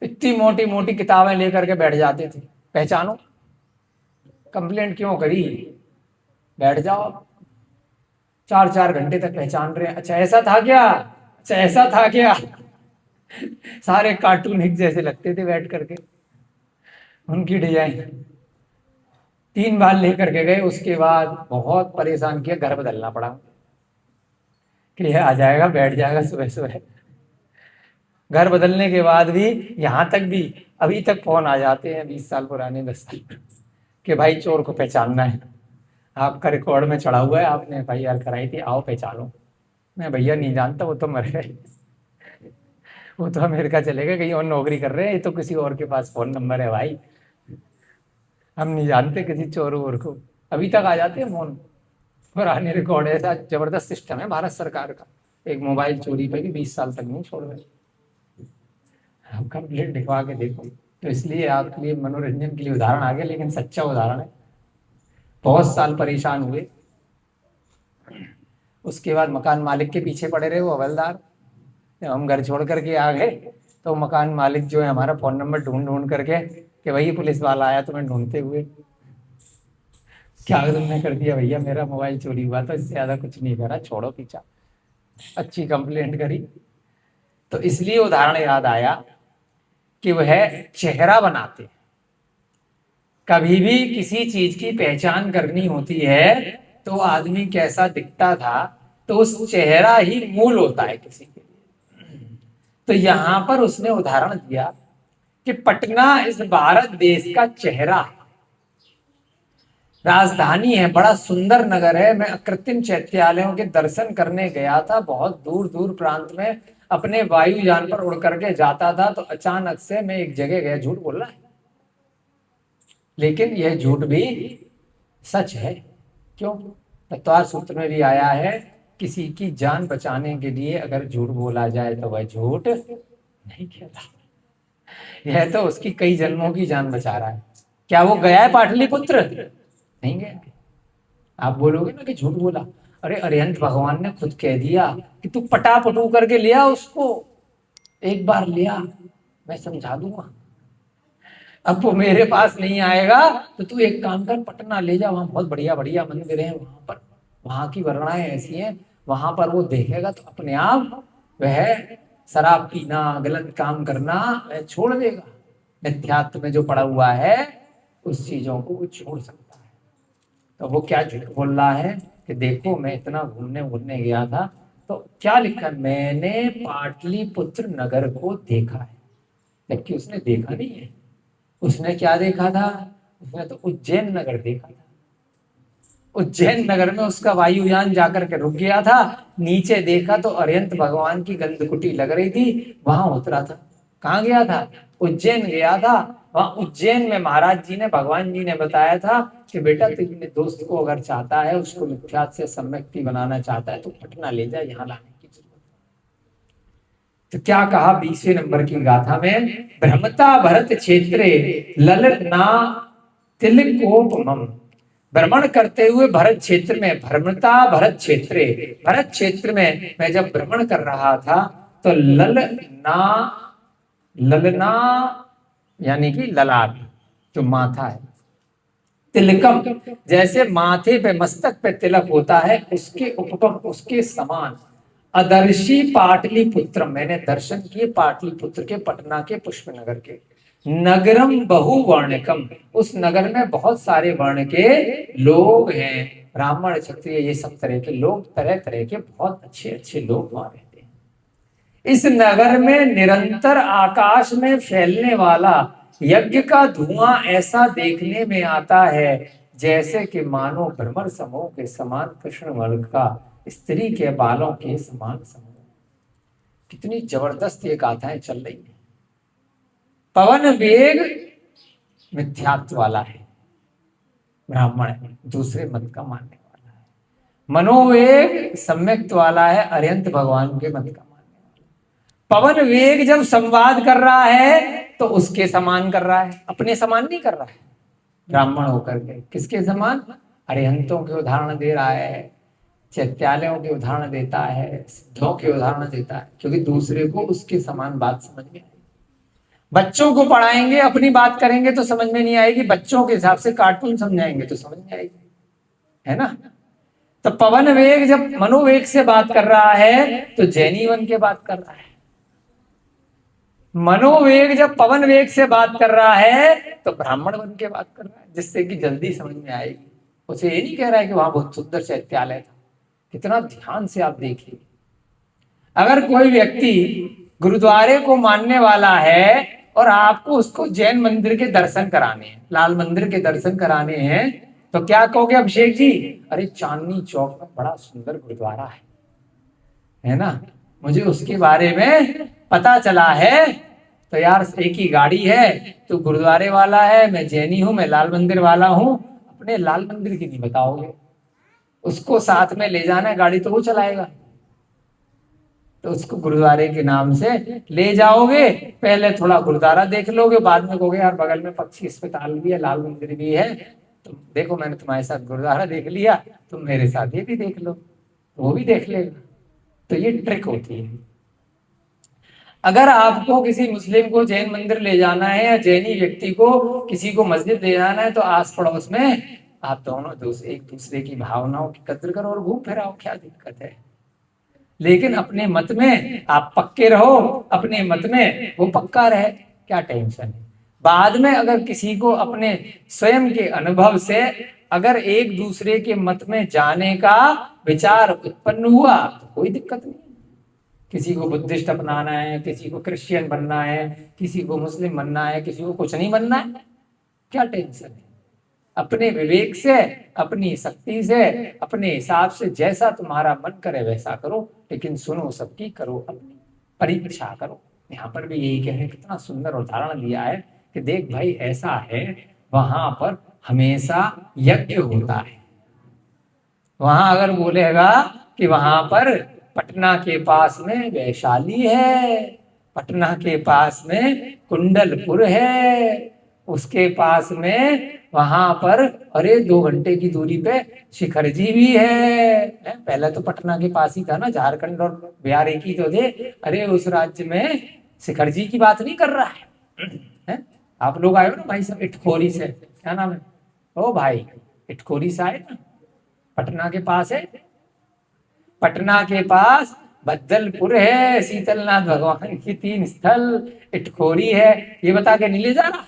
इतनी मोटी मोटी किताबें लेकर के बैठ जाते थे, पहचानो। कंप्लेंट क्यों करी? बैठ जाओ। 4-4 घंटे तक पहचान रहे हैं, अच्छा ऐसा था क्या, अच्छा ऐसा था क्या। सारे कार्टून एक जैसे लगते थे बैठ करके, उनकी डिजाइन। 3 बार लेकर के गए, उसके बाद बहुत परेशान किया, घर बदलना पड़ा कि ये आ जाएगा बैठ जाएगा सुबह सुबह। घर बदलने के बाद भी, यहाँ तक भी अभी तक फोन आ जाते हैं 20 साल पुराने, 10 साल, कि भाई चोर को पहचानना है, आपका रिकॉर्ड में चढ़ा हुआ है, आपने FIR कराई थी, आओ पहचानो। मैं भैया नहीं जानता, वो तो मर गए, वो तो अमेरिका चले गए, कहीं और नौकरी कर रहे हैं, ये तो किसी और के पास फोन नंबर है भाई, हम नहीं जानते किसी चोर वोर को। अभी तक आ जाते हैं फोन, पुराने रिकॉर्ड। ऐसा जबरदस्त सिस्टम है भारत सरकार का, एक मोबाइल चोरी पे भी 20 साल तक नहीं छोड़ रहे। आप कंप्लेंट लिखवा के देखो। तो इसलिए आपके लिए मनोरंजन के लिए उदाहरण आ गया, लेकिन सच्चा उदाहरण है। बहुत साल परेशान हुए, उसके बाद मकान मालिक के पीछे पड़े रहे वो हवलदार। जब हम घर छोड़ करके आ गए तो मकान मालिक जो है हमारा फोन नंबर ढूंढ ढूंढ करके कि भाई पुलिस वाला आया तुम्हें ढूंढते हुए, क्या तुमने कर दिया भैया, मेरा मोबाइल चोरी हुआ, तो इससे ज्यादा कुछ नहीं करा, छोड़ो पीछा। अच्छी कंप्लेंट करी। तो इसलिए उदाहरण याद आया कि वह चेहरा बनाते हैं। कभी भी किसी चीज की पहचान करनी होती है तो आदमी कैसा दिखता था, तो उस चेहरा ही मूल होता है किसी के लिए। तो यहां पर उसने उदाहरण दिया कि पटना इस भारत देश का चेहरा है, राजधानी है, बड़ा सुंदर नगर है। मैं अकृत्रिम चैत्यालयों के दर्शन करने गया था, बहुत दूर दूर प्रांत में अपने वायुयान पर उड़ करके जाता था, तो अचानक से मैं एक जगह गया, झूठ बोल रहा है लेकिन यह झूठ भी सच है। क्यों? तत्वार सूत्र में भी आया है, किसी की जान बचाने के लिए अगर झूठ बोला जाए तो वह झूठ नहीं कहता। यह तो उसकी कई जन्मों की जान बचा रहा है। क्या वो गया है पाटलिपुत्र? नहीं गया। आप बोलोगे ना कि झूठ बोला, अरे अरिहंत भगवान ने खुद कह दिया कि तू पटापटू करके लिया उसको, एक बार लिया, मैं समझा दूंगा। अब वो मेरे पास नहीं आएगा तो तू एक काम कर, पटना ले जा, वहां बहुत बढ़िया बढ़िया मंदिर है, वहां पर वहां की वर्णाएं ऐसी हैं, वहां पर वो देखेगा तो अपने आप वह शराब पीना, गलत काम करना वह छोड़ देगा। मिथ्यात्व में जो पड़ा हुआ है उस चीजों को वो छोड़ सकता है। तो वो क्या झूठ बोल रहा है कि देखो मैं इतना घूमने घूमने गया था, तो क्या लिखा, मैंने पाटलिपुत्र नगर को देखा है, जबकि उसने देखा नहीं है। उसने क्या देखा था? उसने तो उज्जैन नगर देखा था। उज्जैन नगर में उसका वायुयान जाकर के रुक गया था, नीचे देखा तो अरिहंत भगवान की गंधकुटी लग रही थी, वहां उतरा था। कहाँ गया था? उज्जैन गया था। वहां उज्जैन में महाराज जी ने, भगवान जी ने बताया था कि बेटा तू अपने दोस्त को अगर चाहता है, उसको मिथ्यात से सम्यक्ति बनाना चाहता है, तो पटना ले जा, यहाँ लाने की जरूरत। तो क्या कहा 20वें नंबर की गाथा में, भ्रमता भरत क्षेत्रे ललना तिलकोपमम। भ्रमण करते हुए भरत क्षेत्र में, भ्रमता भरत क्षेत्रे, भरत क्षेत्र में मैं जब भ्रमण कर रहा था तो ललना, ललना यानी कि ललाट, जो माथा है, तिलकम जैसे माथे पे मस्तक पे तिलक होता है, उसके उपगम उसके समान, अदर्शी पाटलिपुत्र, मैंने दर्शन किए पाटलिपुत्र के, पटना के, पुष्पनगर के। नगरम बहुवर्णकम, उस नगर में बहुत सारे वर्ण के लोग हैं, ब्राह्मण क्षत्रिय ये सब तरह के लोग, तरह तरह के बहुत अच्छे अच्छे लोग वहां रहते हैं। इस नगर में निरंतर आकाश में फैलने वाला यज्ञ का धुआं ऐसा देखने में आता है जैसे कि मानो भ्रमर समूह के समान, कृष्ण वर्ग का स्त्री के बालों के समान समूह। कितनी जबरदस्त ये गाथाएं चल रही है। पवन वेग मिथ्यात्व वाला है, ब्राह्मण है, दूसरे मत का मानने वाला है। मनोवेग सम्यक्त्व वाला है, अरिहंत भगवान के मत का मानने वाला। पवन वेग जब संवाद कर रहा है तो उसके समान कर रहा है, अपने समान नहीं कर रहा है। ब्राह्मण होकर के किसके समान? अरिहंतों के उदाहरण दे रहा है, चैत्यालयों के उदाहरण देता है, सिद्धों के उदाहरण देता है, क्योंकि दूसरे को उसके समान बात समझ में आएगी। बच्चों को पढ़ाएंगे, अपनी बात करेंगे तो समझ में नहीं आएगी, बच्चों के हिसाब से कार्टून समझाएंगे तो समझ में आएगी। है ना। तो पवन वेग जब मनोवेग से बात कर रहा है तो जैनी बन के बात कर रहा है। मनोवेग जब पवन वेग से बात कर रहा है तो ब्राह्मण बन के बात कर रहा है, जिससे कि जल्दी समझ में आएगी। उसे ये नहीं कह रहा है कि वहां बहुत सुंदर चैत्यालय था। कितना ध्यान से आप देखिए, अगर कोई व्यक्ति गुरुद्वारे को मानने वाला है और आपको उसको जैन मंदिर के दर्शन कराने हैं, लाल मंदिर के दर्शन कराने हैं, तो क्या कहोगे अभिषेक जी? अरे चांदनी चौक में बड़ा सुंदर गुरुद्वारा है ना, मुझे उसके बारे में पता चला है। तो यार एक ही गाड़ी है, तू गुरुद्वारे वाला है, मैं जैनी हूं, मैं लाल मंदिर वाला हूं, अपने लाल मंदिर की नहीं बताओगे। उसको साथ में ले जाना है, गाड़ी तो वो चलाएगा, तो उसको गुरुद्वारे के नाम से ले जाओगे। पहले थोड़ा गुरुद्वारा देख लोगे, बाद में कहोगे यार बगल में पक्षी अस्पताल भी है, लाल मंदिर भी है, तो देखो मैंने तुम्हारे साथ गुरुद्वारा देख लिया, तुम मेरे साथ ये भी देख लो, वो भी देख लेगा। तो ये ट्रिक होती है। अगर आपको किसी मुस्लिम को जैन मंदिर ले जाना है या जैनी व्यक्ति को किसी को मस्जिद ले जाना है, तो आस पड़ोस में आप दोनों एक दूसरे की भावनाओं की कद्र करो और घूम फिराओ, क्या दिक्कत है। लेकिन अपने मत में आप पक्के रहो, अपने मत में वो पक्का रहे, क्या टेंशन है। बाद में अगर किसी को अपने स्वयं के अनुभव से अगर एक दूसरे के मत में जाने का विचार उत्पन्न हुआ तो कोई दिक्कत नहीं। किसी को बुद्धिस्ट अपनाना है, किसी को क्रिश्चियन बनना है, किसी को मुस्लिम बनना है, किसी को कुछ नहीं बनना है, क्या टेंशन है। अपने विवेक से, अपनी शक्ति से, अपने हिसाब से जैसा तुम्हारा मन करे वैसा करो, लेकिन सुनो सबकी, करो अपनी, परीक्षा करो। यहाँ पर भी यही कहने, कितना सुंदर उदाहरण दिया है कि देख भाई ऐसा है, वहां पर हमेशा यज्ञ होता है। वहां अगर बोलेगा कि वहां पर पटना के पास में वैशाली है, पटना के पास में कुंडलपुर है, उसके पास में वहां पर अरे 2 घंटे की दूरी पे शिखर जी भी है। पहले तो पटना के पास ही था ना, झारखंड और बिहार एक ही तो थे। अरे उस राज्य में शिखर जी की बात नहीं कर रहा है? आप लोग आए हो ना भाई सब इटखोरी से, क्या नाम है ओ भाई, इटखोरी से आए ना, पटना के पास है। पटना के पास बद्दलपुर है, शीतलनाथ भगवान की 3 स्थल, इटखोरी है। ये बता के नहीं ले जा रहा,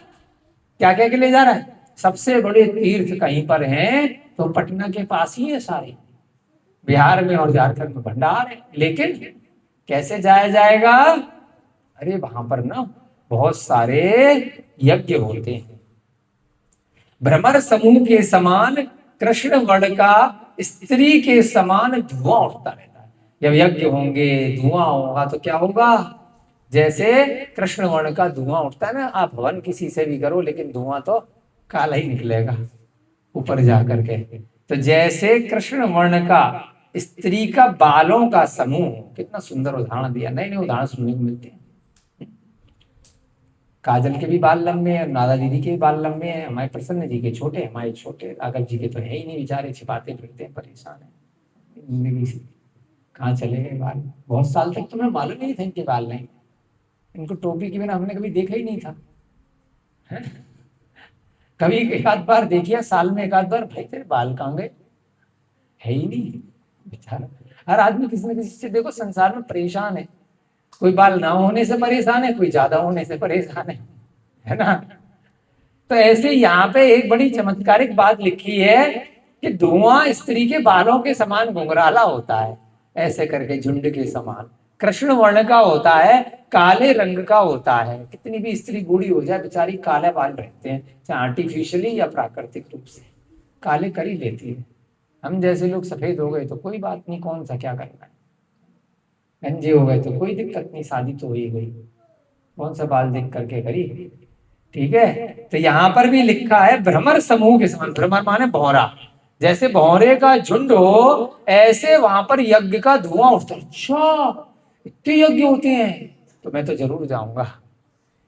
क्या कह के ले जा रहा है? सबसे बड़े तीर्थ कहीं पर हैं तो पटना के पास ही है सारे, बिहार में और झारखंड में भंडार है। लेकिन कैसे जाया जाएगा? अरे वहां पर ना बहुत सारे यज्ञ होते हैं, भ्रमर समूह के समान, कृष्ण वर्ण का स्त्री के समान धुआं उठता रहता है। जब यज्ञ होंगे, धुआं होगा तो क्या होगा? जैसे कृष्ण वर्ण का धुआं उठता है ना, आप हवन किसी से भी करो लेकिन धुआं तो काला ही निकलेगा ऊपर जाकर के। तो जैसे कृष्ण वर्ण का स्त्री का बालों का समूह, कितना सुंदर उदाहरण दिया। नए नए उदाहरण सुनने को मिलते हैं। काजल के भी बाल लंबे हैं, नादा दीदी के भी बाल लंबे हैं, हमारे प्रसन्न जी के छोटे, हमारे छोटे, राघव जी के तो है ही नहीं, बेचारे छिपाते फिरते हैं, परेशान है जिंदगी से, कहाँ चले गए बाल। बहुत साल तक तुम्हें मालूम नहीं था इनके बाल नहीं, इनको टोपी के बिना हमने कभी देखा ही नहीं था। है? कभी एक आध बार देखिए, साल में एक आध बार, भाई तेरे बाल कहाँ गए, है ही नहीं बेचारा। हर आदमी किसी न किसी से देखो संसार में परेशान है, कोई बाल ना होने से परेशान है, कोई ज्यादा होने से परेशान है ना। तो ऐसे यहाँ पे एक बड़ी चमत्कारिक बात लिखी है कि धुआं स्त्री के बालों के समान घुंघराला होता है, ऐसे करके झुंड के समान, कृष्ण वर्ण का होता है, काले रंग का होता है। कितनी भी स्त्री बूढ़ी हो जाए बेचारी काले बाल रहते हैं, चाहे आर्टिफिशियली या प्राकृतिक रूप से काले कर ही लेती है। हम जैसे लोग सफेद हो गए तो कोई बात नहीं, कौन सा क्या करना है, गंजे हो गए तो कोई दिक्कत नहीं, शादी तो हो ही गई, कौन सा बाल देख करके करी। ठीक है, तो यहाँ पर भी लिखा है भ्रमर समूह के समान, भ्रमर माने भौरा, जैसे भौरे का झुंड हो ऐसे वहां पर यज्ञ का धुआं उठता है। अच्छा इतने यज्ञ होते हैं, तो मैं तो जरूर जाऊंगा,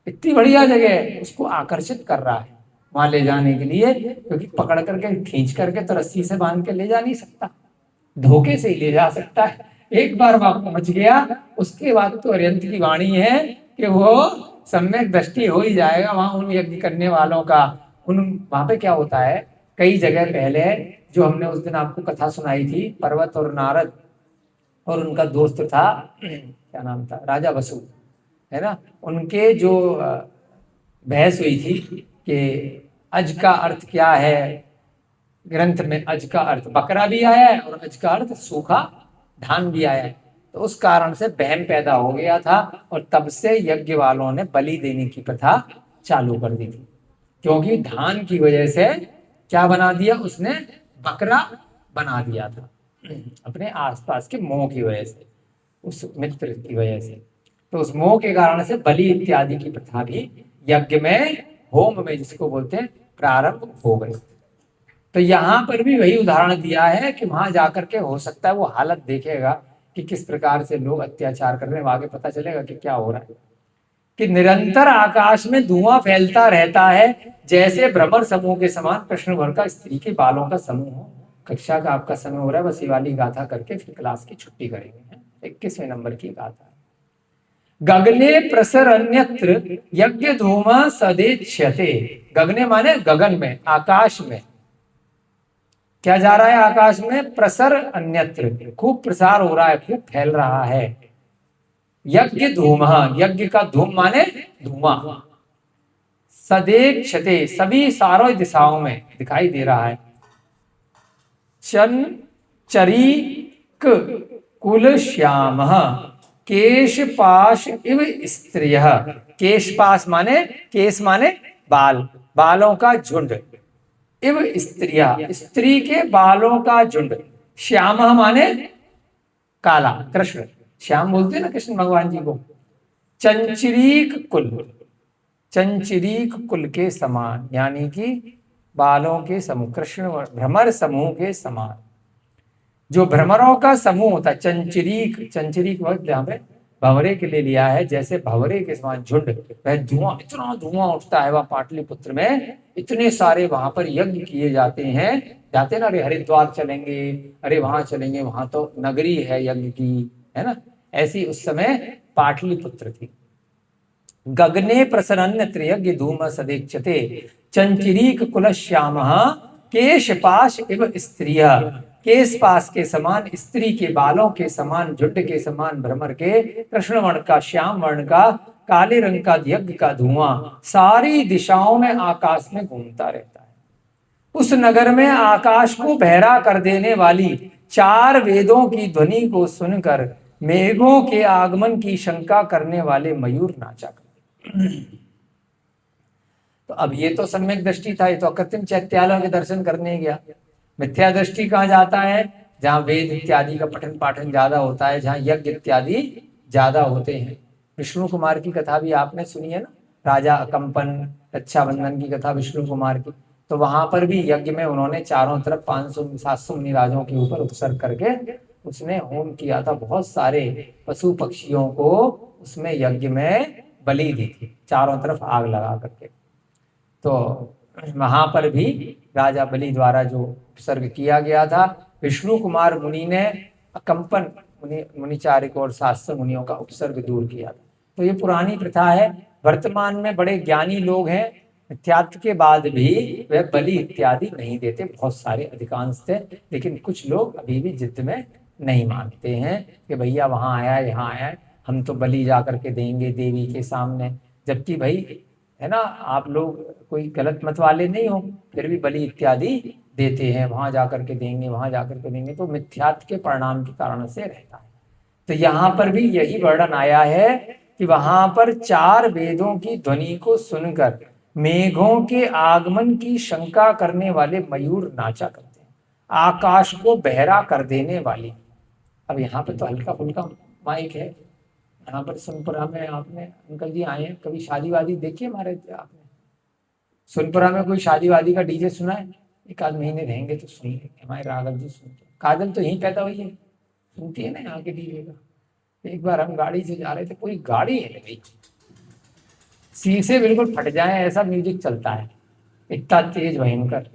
इतनी बढ़िया जगह है, उसको आकर्षित कर रहा है वहां ले जाने के लिए, क्योंकि पकड़ करके खींच करके तो रस्सी से बांध के ले जा नहीं सकता, धोखे से ही ले जा सकता है। एक बार वहां पहुंच गया उसके बाद तो अरिहंत की वाणी है कि वो सम्यक दृष्टि हो ही जाएगा वहां उन यज्ञ करने वालों का। उन वहां पे क्या होता है, कई जगह पहले जो हमने उस दिन आपको कथा सुनाई थी, पर्वत और नारद और उनका दोस्त था, क्या नाम था, राजा वसु, है ना। उनके जो बहस हुई थी कि अज का अर्थ क्या है। ग्रंथ में अज का अर्थ बकरा भी आया है और अज का अर्थ सूखा धान भी आया है। तो उस कारण से बहम पैदा हो गया था और तब से यज्ञ वालों ने बलि देने की प्रथा चालू कर दी थी, क्योंकि धान की वजह से क्या बना दिया उसने, बकरा बना दिया था अपने आसपास के मोह की वजह से, उस मित्र की वजह से। तो उस मोह के कारण से बलि इत्यादि की प्रथा भी यज्ञ में, होम में जिसको बोलते हैं, प्रारंभ हो गई। तो यहाँ पर भी वही उदाहरण दिया है कि वहां जाकर के हो सकता है वो हालत देखेगा कि किस प्रकार से लोग अत्याचार कर रहे हैं, आगे पता चलेगा कि क्या हो रहा है। कि निरंतर आकाश में धुआं फैलता रहता है, जैसे भ्रमर समूह के समान कृष्ण भर का स्त्री के बालों का समूह हो। कक्षा का आपका समय हो रहा है, बस ये वाली गाथा करके फिर क्लास की छुट्टी करेंगे। 21वें नंबर की गाथा। गगने प्रसर अन्यत्र यज्ञ धूमा सदेच्छते। गगने माने गगन में, आकाश में। क्या जा रहा है आकाश में, प्रसर अन्यत्र, खूब प्रसार हो रहा है, खूब फैल रहा है। यज्ञ धूम, यज्ञ का धूम माने धुआं। सदेक्षते, सभी सारों दिशाओं में दिखाई दे रहा है। चं चरीक कुल श्याम केशपाश इव स्त्रियः। केशपाश माने, केश माने बाल, बालों का झुंड। इव स्त्रिया, स्त्री के बालों का झुंड। श्याम माने काला, कृष्ण, श्याम बोलते हैं ना कृष्ण भगवान जी को। चंचरीक कुल, चंचरीक कुल के समान, यानी कि बालों के समूह, कृष्ण भ्रमर समूह के समान। जो भ्रमरों का समूह होता है, चंचरीक, चंचरीक वक्त यहाँ पे भंवरे के लिए लिया है, जैसे भंवरे के समान झुंड। वह धुआं, इतना धुआं उठता है वह पाटलिपुत्र में, इतने सारे वहां पर यज्ञ किए जाते हैं। जाते ना, अरे हरिद्वार चलेंगे, अरे वहां चलेंगे, वहां तो नगरी है यज्ञ की, है ना। ऐसी उस समय पाटलिपुत्र थी। गगने प्रसरन्यत्र यज्ञ धूम सदेक्षते चंचरीक कुल श्याम केशपाश एवं स्त्रिय। केशपाश के समान, स्त्री के बालों के समान, झुंड के समान भ्रमर के, कृष्ण वर्ण का, श्याम वर्ण का, काले रंग का यज्ञ का धुआं सारी दिशाओं में आकाश में घूमता रहता है। उस नगर में आकाश को बहरा कर देने वाली 4 वेदों की ध्वनि को सुनकर मेघों के आगमन की शंका करने वाले मयूर नाचा करते। तो अब ये तो सम्यक दृष्टि था, ये तो अकृत्रिम चैत्यालयों के दर्शन करने गया। मिथ्या दृष्टि कहाँ जाता है, जहाँ वेद इत्यादि का पठन पाठन ज्यादा होता है, जहाँ यज्ञ इत्यादि ज्यादा होते हैं। विष्णु कुमार की कथा भी आपने सुनी है ना, राजा अकंपन रक्षाबंधन की कथा विष्णु कुमार की। तो वहां पर भी यज्ञ में उन्होंने चारों तरफ 500-700 मुनिराजों के ऊपर उत्सर्ग करके उसने होम किया था। बहुत सारे पशु पक्षियों को उसमें यज्ञ में बलि दी थी, चारों तरफ आग लगा करके। तो वहां पर भी राजा बलि द्वारा जो उत्सर्ग किया गया था, विष्णु कुमार मुनि ने अकंपन मुनिचार्य को और 700 मुनियों का उपसर्ग दूर किया था। तो ये पुरानी प्रथा है। वर्तमान में बड़े ज्ञानी लोग हैं, मिथ्यात्व के बाद भी वह बलि इत्यादि नहीं देते, बहुत सारे अधिकांश थे। लेकिन कुछ लोग अभी भी जिद में नहीं मानते हैं कि भैया वहां आया है, यहाँ आया है, हम तो बलि जा करके देंगे देवी के सामने। जबकि भाई, है ना, आप लोग कोई गलत मत वाले नहीं हो, फिर भी बलि इत्यादि देते हैं, वहां जाकर के देंगे, वहां जाकर के देंगे। तो मिथ्यात्व के परिणाम के कारण से रहता है। तो यहाँ पर भी यही वर्णन आया है कि वहां पर 4 वेदों की ध्वनि को सुनकर मेघों के आगमन की शंका करने वाले मयूर नाचा करते हैं, आकाश को बहरा कर देने वाली। अब यहाँ पर तो हल्का फुल्का माइक है, यहाँ पर सोनपुरा में आपने अंकल जी आए हैं, कभी शादी वादी देखी हमारे आपने? सोनपुरा में कोई शादी वादी का डीजे सुना है? 1 आध महीने रहेंगे तो सुन लेंगे। हमारे राघव जी सुनते, काजल तो यहीं पैदा हुई है, सुनती है ना यहाँ के डीजे का। एक बार हम गाड़ी से जा रहे थे, पूरी गाड़ी है भाई, शीशे बिल्कुल फट जाए ऐसा म्यूजिक चलता है, इतना तेज भयंकर।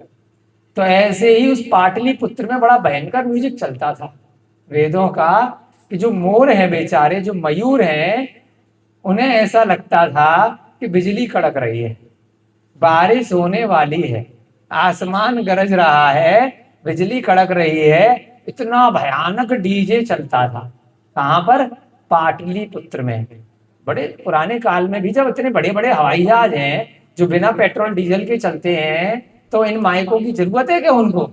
तो ऐसे ही उस पाटलिपुत्र में बड़ा भयंकर म्यूजिक चलता था वेदों का, कि जो मोर है बेचारे, जो मयूर हैं, उन्हें ऐसा लगता था कि बिजली कड़क रही है, बारिश होने वाली है, आसमान गरज रहा है, बिजली कड़क रही है, इतना भयानक डीजे चलता था। कहाँ पर? पाटलिपुत्र में। बड़े पुराने काल में भी जब इतने बड़े बड़े हवाई जहाज हैं जो बिना पेट्रोल डीजल के चलते हैं, तो इन माइकों की जरूरत है क्या उनको,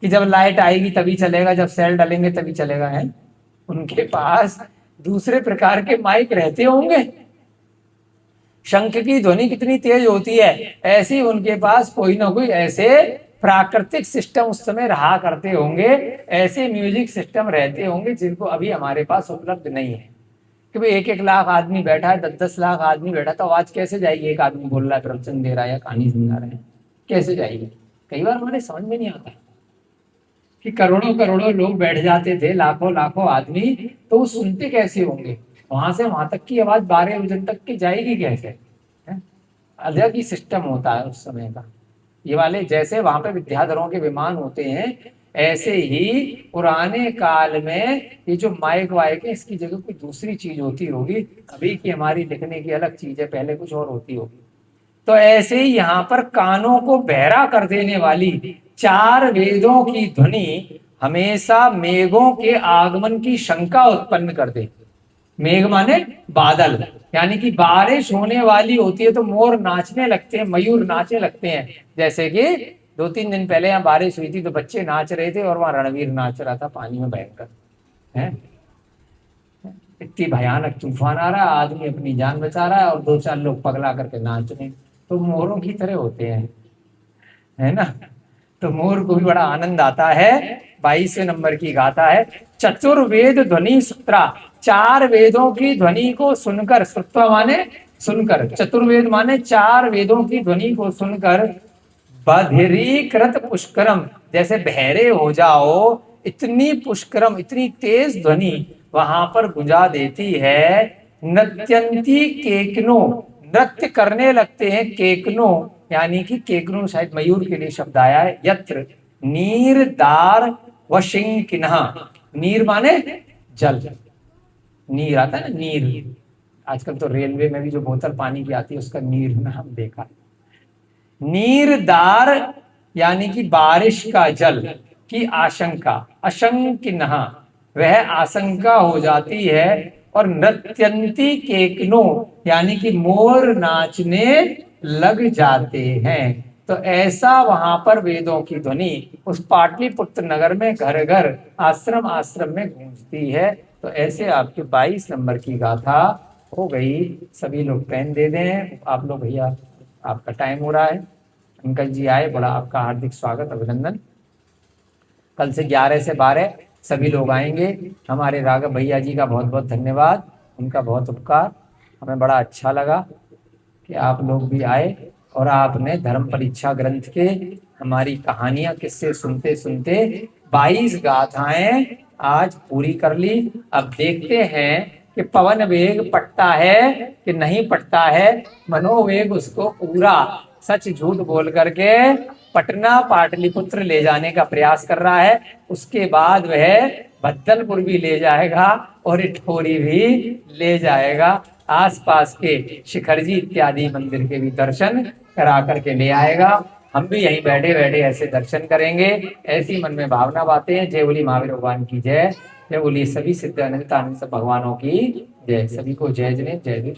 कि जब लाइट आएगी तभी चलेगा, जब सेल डालेंगे तभी चलेगा? है उनके पास दूसरे प्रकार के माइक रहते होंगे। शंख की ध्वनि कितनी तेज होती है, ऐसी उनके पास कोई ना कोई ऐसे प्राकृतिक सिस्टम उस समय रहा करते होंगे, ऐसे म्यूजिक सिस्टम रहते होंगे जिनको अभी हमारे पास उपलब्ध नहीं है। कि भाई 1-1 लाख आदमी बैठा है, 10-10 लाख आदमी बैठा, तो आवाज कैसे जाएगी? एक आदमी बोल रहा है, प्रवचन दे रहा है या कहानी सुना रहे हैं, कैसे जाएगी? कई बार हमारे समझ में नहीं आता कि करोड़ों करोड़ों लोग बैठ जाते थे, लाखों लाखों आदमी, तो वो सुनते कैसे होंगे? वहां से वहां तक की आवाज 12 बजे तक की जाएगी कैसे? है? अलग ही सिस्टम होता है उस समय का। ये वाले जैसे वहां पे विद्याधरों के विमान होते हैं, ऐसे ही पुराने काल में ये जो माइक वाइक है, इसकी जगह कोई दूसरी चीज होती होगी। अभी की हमारी लिखने की अलग चीज है, पहले कुछ और होती होगी। तो ऐसे ही यहाँ पर कानों को बहरा कर देने वाली 4 वेदों की ध्वनि हमेशा मेघों के आगमन की शंका उत्पन्न कर दे। मेघ माने बादल, यानी कि बारिश होने वाली होती है तो मोर नाचने लगते हैं, मयूर नाचने लगते हैं। जैसे कि 2-3 दिन पहले यहाँ बारिश हुई थी तो बच्चे नाच रहे थे और वहां रणवीर नाच रहा था पानी में बहकर। है इतनी भयानक तूफान आ रहा है, आदमी अपनी जान बचा रहा है और 2-4 लोग पगला करके नाच रहे हैं। तो मोरों की तरह होते हैं, है ना? तो मोर को भी बड़ा आनंद आता है। 22वें नंबर की गाथा है, चतुर्वेद ध्वनि सूत्रा। 4 वेदों की ध्वनि को सुनकर, श्रुत्वा माने सुनकर, चतुर्वेद माने 4 वेदों की ध्वनि को सुनकर, बधिरीकृत पुष्करम, जैसे बहरे हो जाओ, इतनी पुष्करम, इतनी तेज ध्वनि वहां पर गुंजा देती है। नृत्यंती केकनो, नृत्य करने लगते हैं केकनो, यानी कि केकनो शायद मयूर के लिए शब्द आया है। यत्र नीर दार व शिंकिन्हा, नीर माने जल, नीर आता है ना, नीर। आजकल तो रेलवे में भी जो बोतल पानी की आती है उसका नीर नाम देखा। नीरदार यानी कि बारिश का जल की आशंका, अशंकिन्हा, वह आशंका हो जाती है। और नृत्यंती केकनो, यानी कि मोर नाचने लग जाते हैं। तो ऐसा वहां पर वेदों की ध्वनि उस पाटलिपुत्र नगर में घर घर, आश्रम आश्रम में गूंजती है। तो ऐसे आपके 22 नंबर की गाथा हो गई। सभी लोग पेन दे दें आप लोग भैया, आपका टाइम हो रहा है। अंकल जी आए, बड़ा आपका हार्दिक स्वागत, अभिनंदन। कल से 11 से 12 सभी लोग आएंगे। हमारे राघव भैया जी का बहुत बहुत धन्यवाद, उनका बहुत उपकार, हमें बड़ा अच्छा लगा कि आप लोग भी आए और आपने धर्म परीक्षा ग्रंथ के हमारी कहानियां किस्से सुनते सुनते 22 गाथाएं आज पूरी कर ली। अब देखते हैं कि पवन वेग पटता है कि नहीं पटता है। मनोवेग उसको पूरा सच झूठ बोल करके पटना पाटलिपुत्र ले जाने का प्रयास कर रहा है। उसके बाद वह भद्दलपुर भी ले जाएगा और इटखोरी भी ले जाएगा। आसपास के शिखरजी इत्यादि मंदिर के भी दर्शन करा करके ले आएगा। हम भी यहीं बैठे बैठे ऐसे दर्शन करेंगे, ऐसी मन में भावना बातें हैं। जय बोली महावीर भगवान की जय, जय बोली सभी सिद्ध अनंत आनंद भगवानों की जय। सभी को जय जय जय।